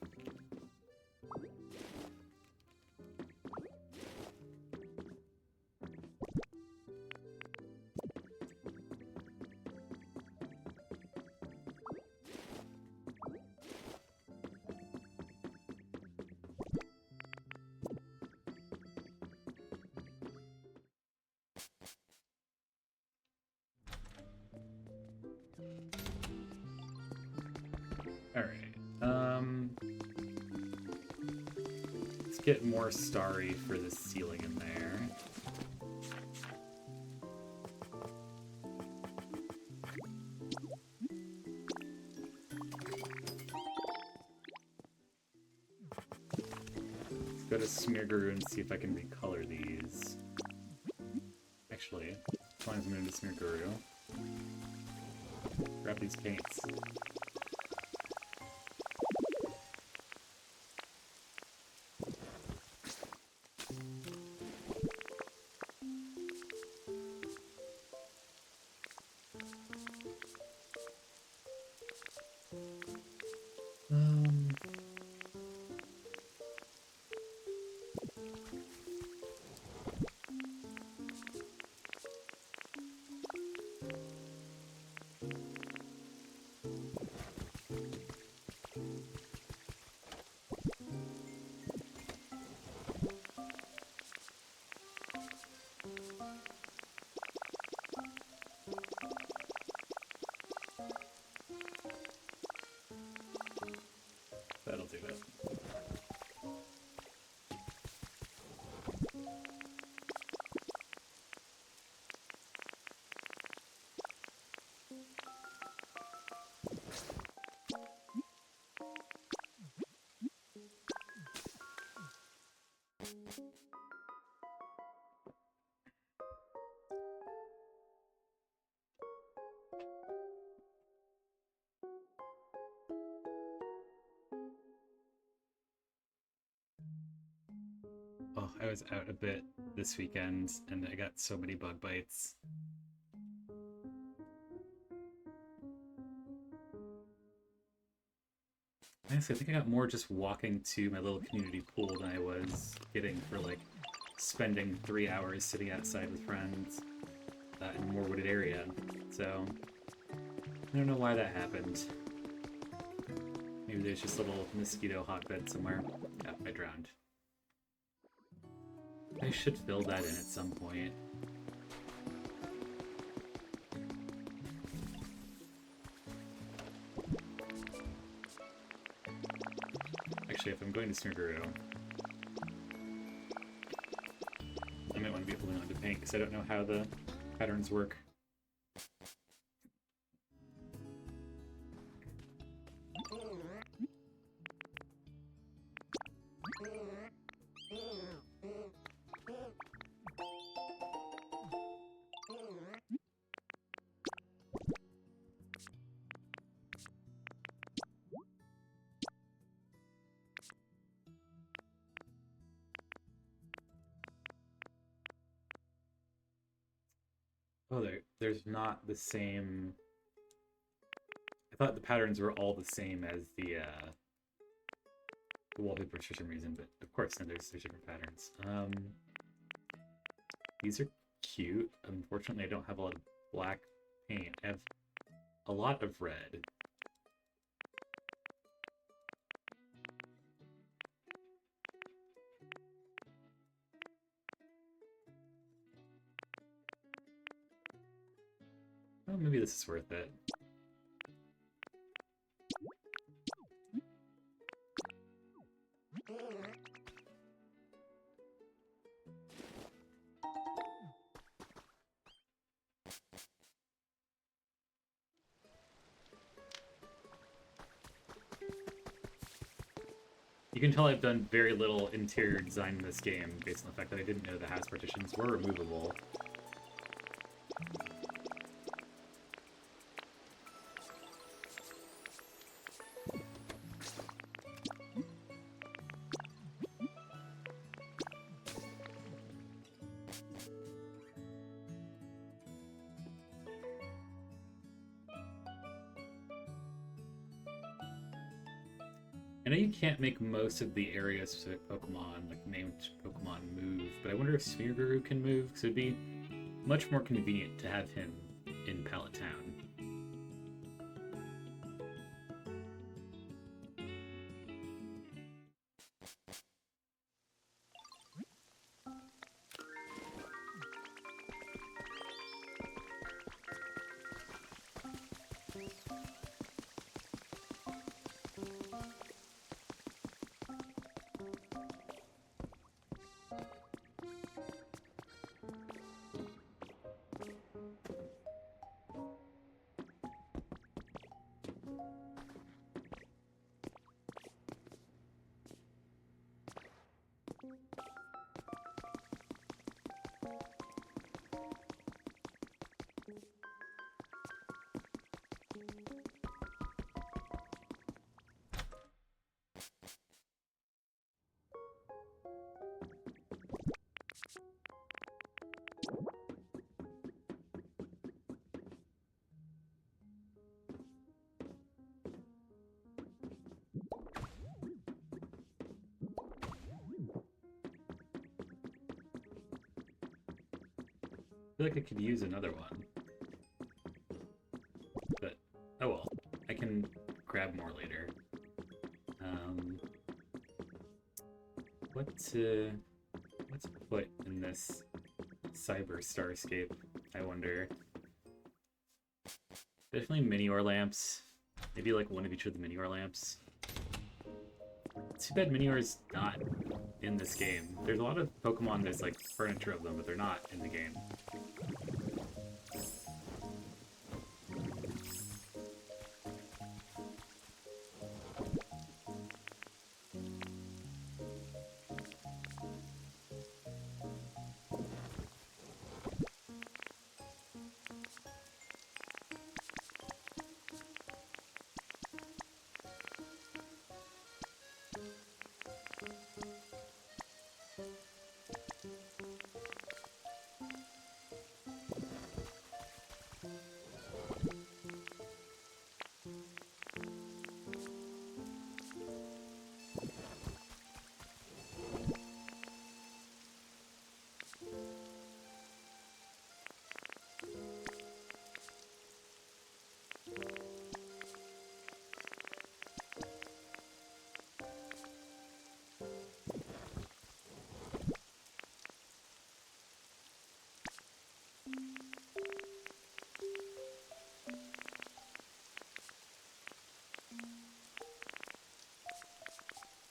Get more starry for the ceiling in there. Let's go to Smearguru and see if I can recolor these. Actually, long as I'm into Smearguru. Grab these paints. That'll do it. Oh, I was out a bit this weekend, and I got so many bug bites. Honestly, I think I got more just walking to my little community pool than I was getting for, like, spending 3 hours sitting outside with friends in a more wooded area. So, I don't know why that happened. Maybe there's just a little mosquito hotbed somewhere. Yeah, I drowned. I should fill that in at some point. Actually, if I'm going to Smearguru, I might want to be holding on to paint, because I don't know how the patterns work. Oh, there's not the same... I thought the patterns were all the same as the wallpapers for some reason, but of course, no, there's different patterns. These are cute. Unfortunately, I don't have a lot of black paint. I have a lot of red. Oh, maybe this is worth it. You can tell I've done very little interior design in this game, based on the fact that I didn't know the house partitions were removable. I know you can't make most of the area-specific Pokemon, like named Pokemon, move, but I wonder if Smearguru can move, because it would be much more convenient to have him in Pallet Town. feel like I could use another one. But, oh well. I can grab more later. What to put in this cyber starscape, I wonder. Definitely mini-ore lamps. Maybe like one of each of the mini-ore lamps. Too bad mini-ore's not in this game. There's a lot of Pokemon, there's like furniture of them, but they're not in the game.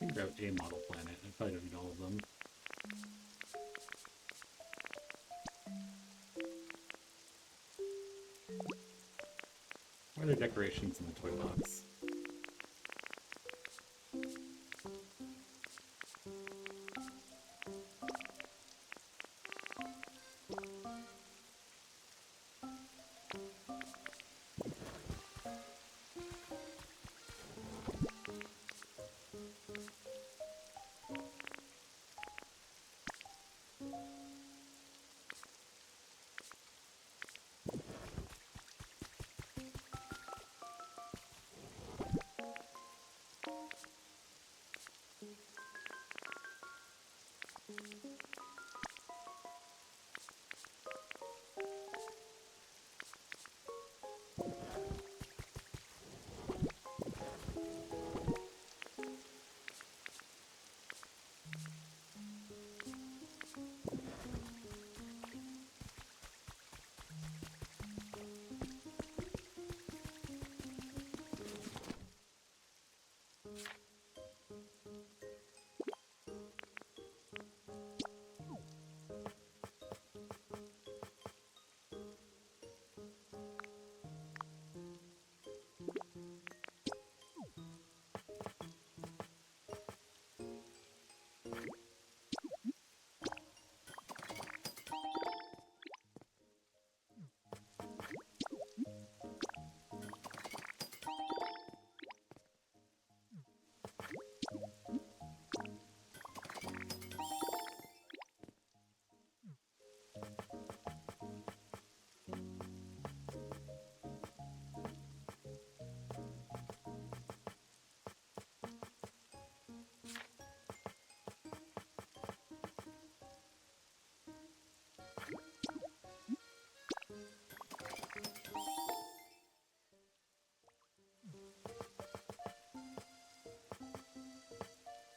I can grab a model planet. I probably don't need all of them. What are the decorations in the toy box?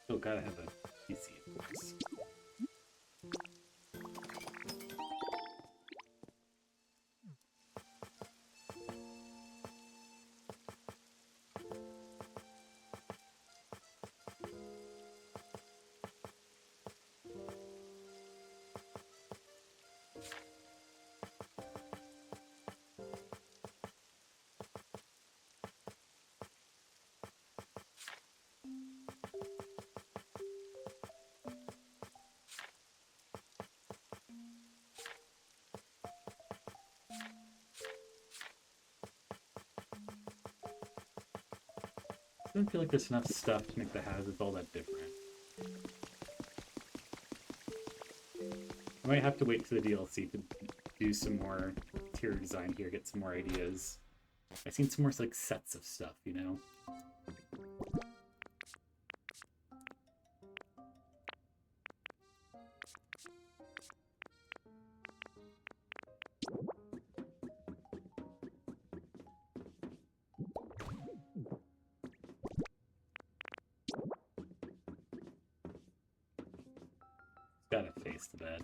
Still gotta have a PC, of course. I don't feel like there's enough stuff to make the houses all that different. I might have to wait for the DLC to do some more interior design here, get some more ideas. I've seen some more like sets of stuff, you know? gotta face the bed.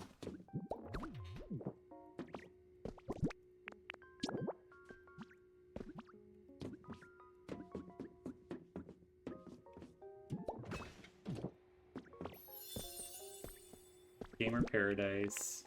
Gamer Paradise.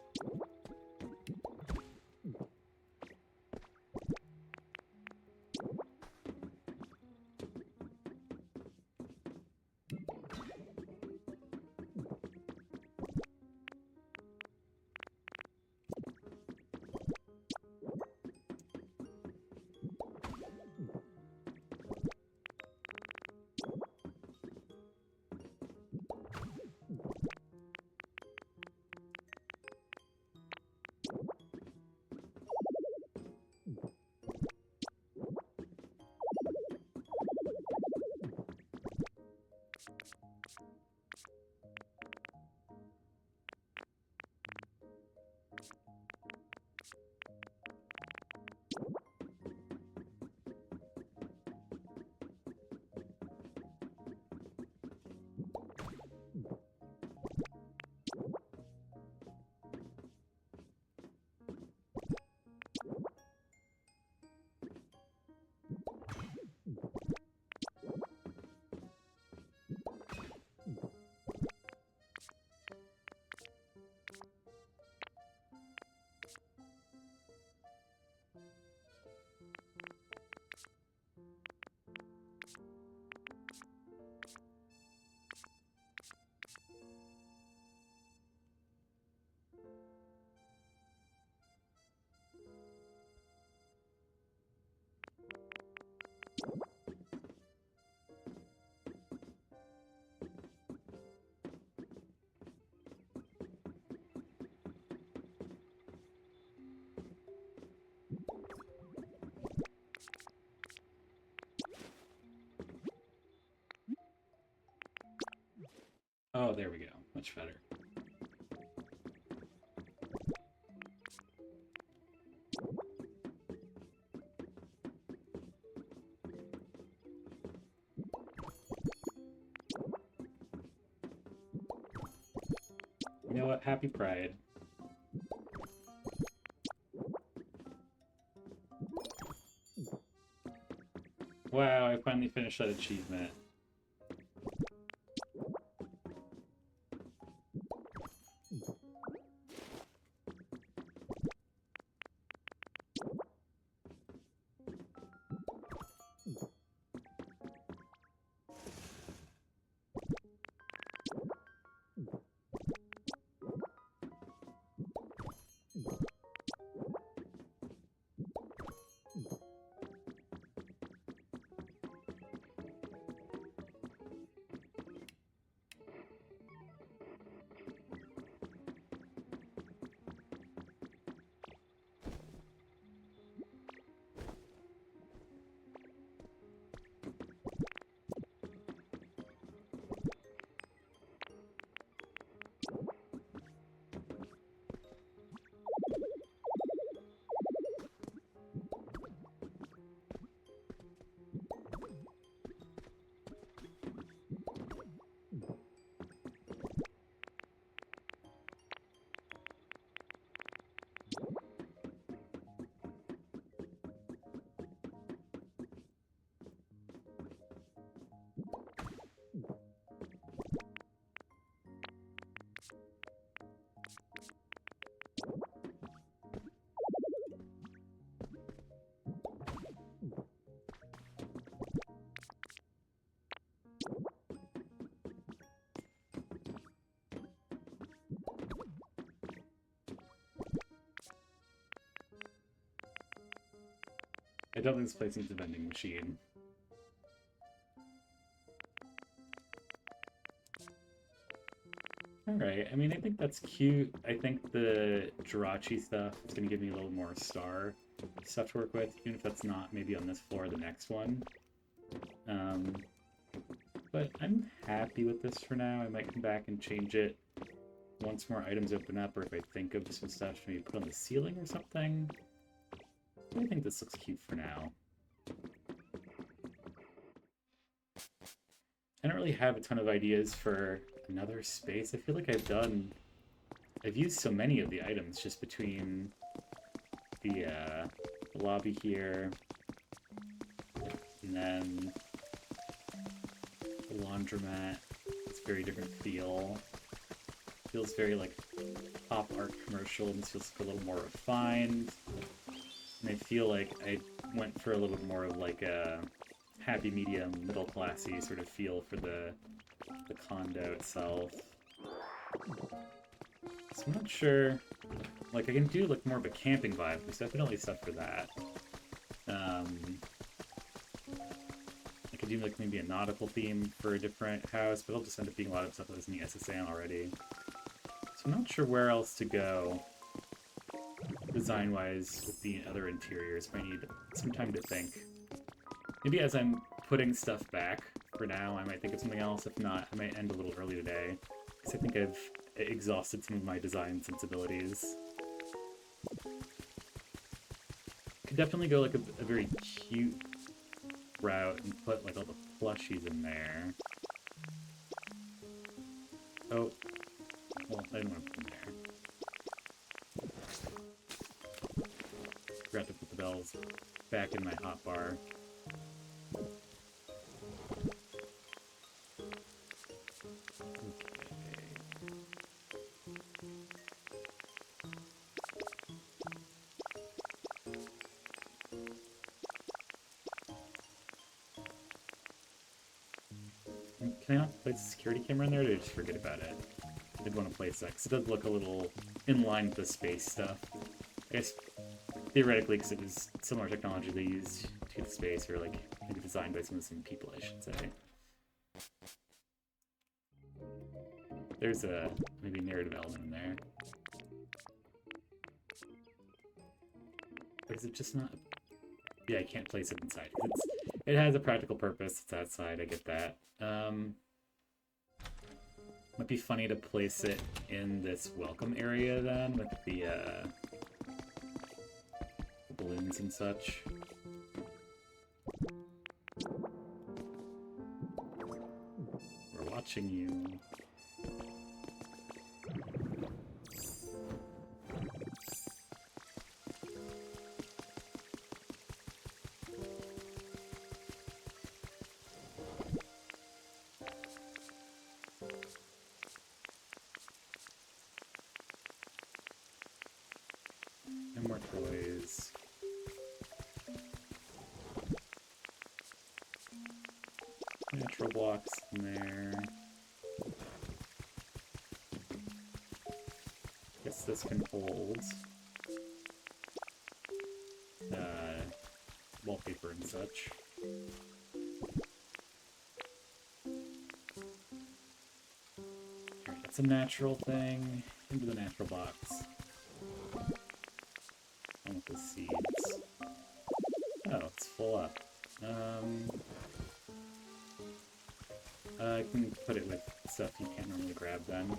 Oh, there we go. Much better. You know what? Happy Pride. Wow, I finally finished that achievement. I don't think this place needs a vending machine. Alright, I mean, I think that's cute. I think the Jirachi stuff is going to give me a little more star stuff to work with, even if that's not maybe on this floor or the next one. But I'm happy with this for now. I might come back and change it once more items open up, or if I think of some stuff to maybe put on the ceiling or something. I think this looks cute for now. I don't really have a ton of ideas for another space. I feel like I've done I've used so many of the items just between the lobby here and then the laundromat. It's a very different feel. Feels very like pop art commercial, and this feels like a little more refined. And I feel like I went for a little bit more of like a happy medium, middle classy sort of feel for the condo itself. So I'm not sure. Like I can do like more of a camping vibe. There's definitely stuff for that. I could do like maybe a nautical theme for a different house, but it'll just end up being a lot of stuff that's in the SSN already. So I'm not sure where else to go design-wise with the other interiors. I need some time to think. Maybe as I'm putting stuff back for now, I might think of something else. If not, I might end a little early today, because I think I've exhausted some of my design sensibilities. Could definitely go like a very cute route and put like all the plushies in there. Oh, well, I didn't want to put them there. Forgot to put the bells back in my hotbar. Can I not place a security camera in there, or did I just forget about it? I did want to place that, because it does look a little in line with the space stuff. I guess, theoretically, because it was similar technology they used to get the space, or like, maybe designed by some people, I should say. There's a, maybe narrative element in there. Or is it just not... Yeah, I can't place it inside. It has a practical purpose, it's outside, I get that. Might be funny to place it in this welcome area then, with the balloons and such. We're watching you. And more toys. Natural blocks in there. Guess this can hold wallpaper and such. Alright, that's a natural thing. Into the natural box. On with the seeds. Oh, it's full up. I can put it with stuff you can't normally grab then.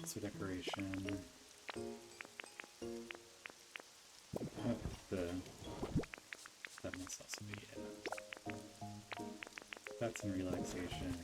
So decoration. That must also be it. That's in relaxation.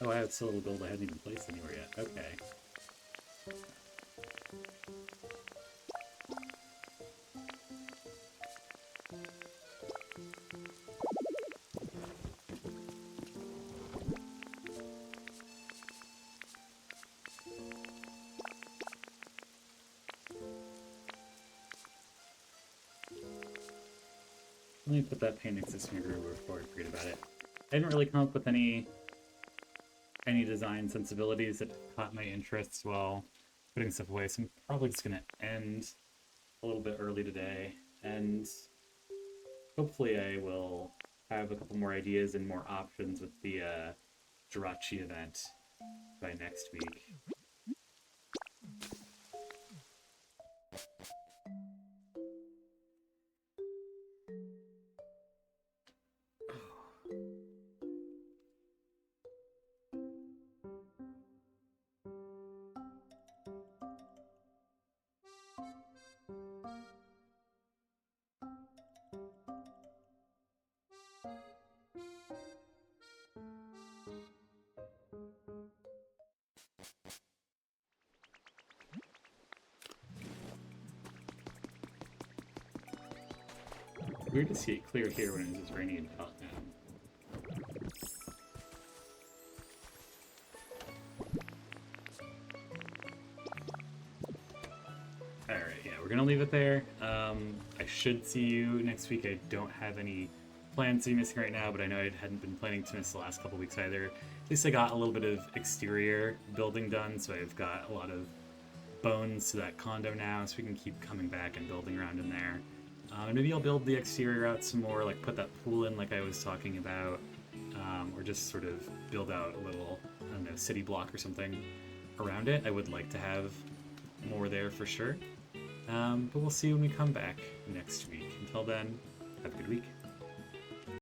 Oh, I have Syllable Gold I hadn't even placed anywhere yet. Okay. Let me put that paint next to Smeargrew before I forget about it. I didn't really come up with any design sensibilities that caught my interest while putting stuff away, so I'm probably just gonna end a little bit early today, and hopefully I will have a couple more ideas and more options with the Jirachi event by next week. Weird to see it clear here when it's just raining and hot now. Alright, yeah, we're gonna leave it there. I should see you next week. I don't have any plans to be missing right now, but I know I hadn't been planning to miss the last couple weeks either. At least I got a little bit of exterior building done, so I've got a lot of bones to that condo now, so we can keep coming back and building around in there. Maybe I'll build the exterior out some more, like put that pool in like I was talking about, or just sort of build out a little, I don't know, city block or something around it. I would like to have more there for sure. But we'll see when we come back next week. Until then, have a good week.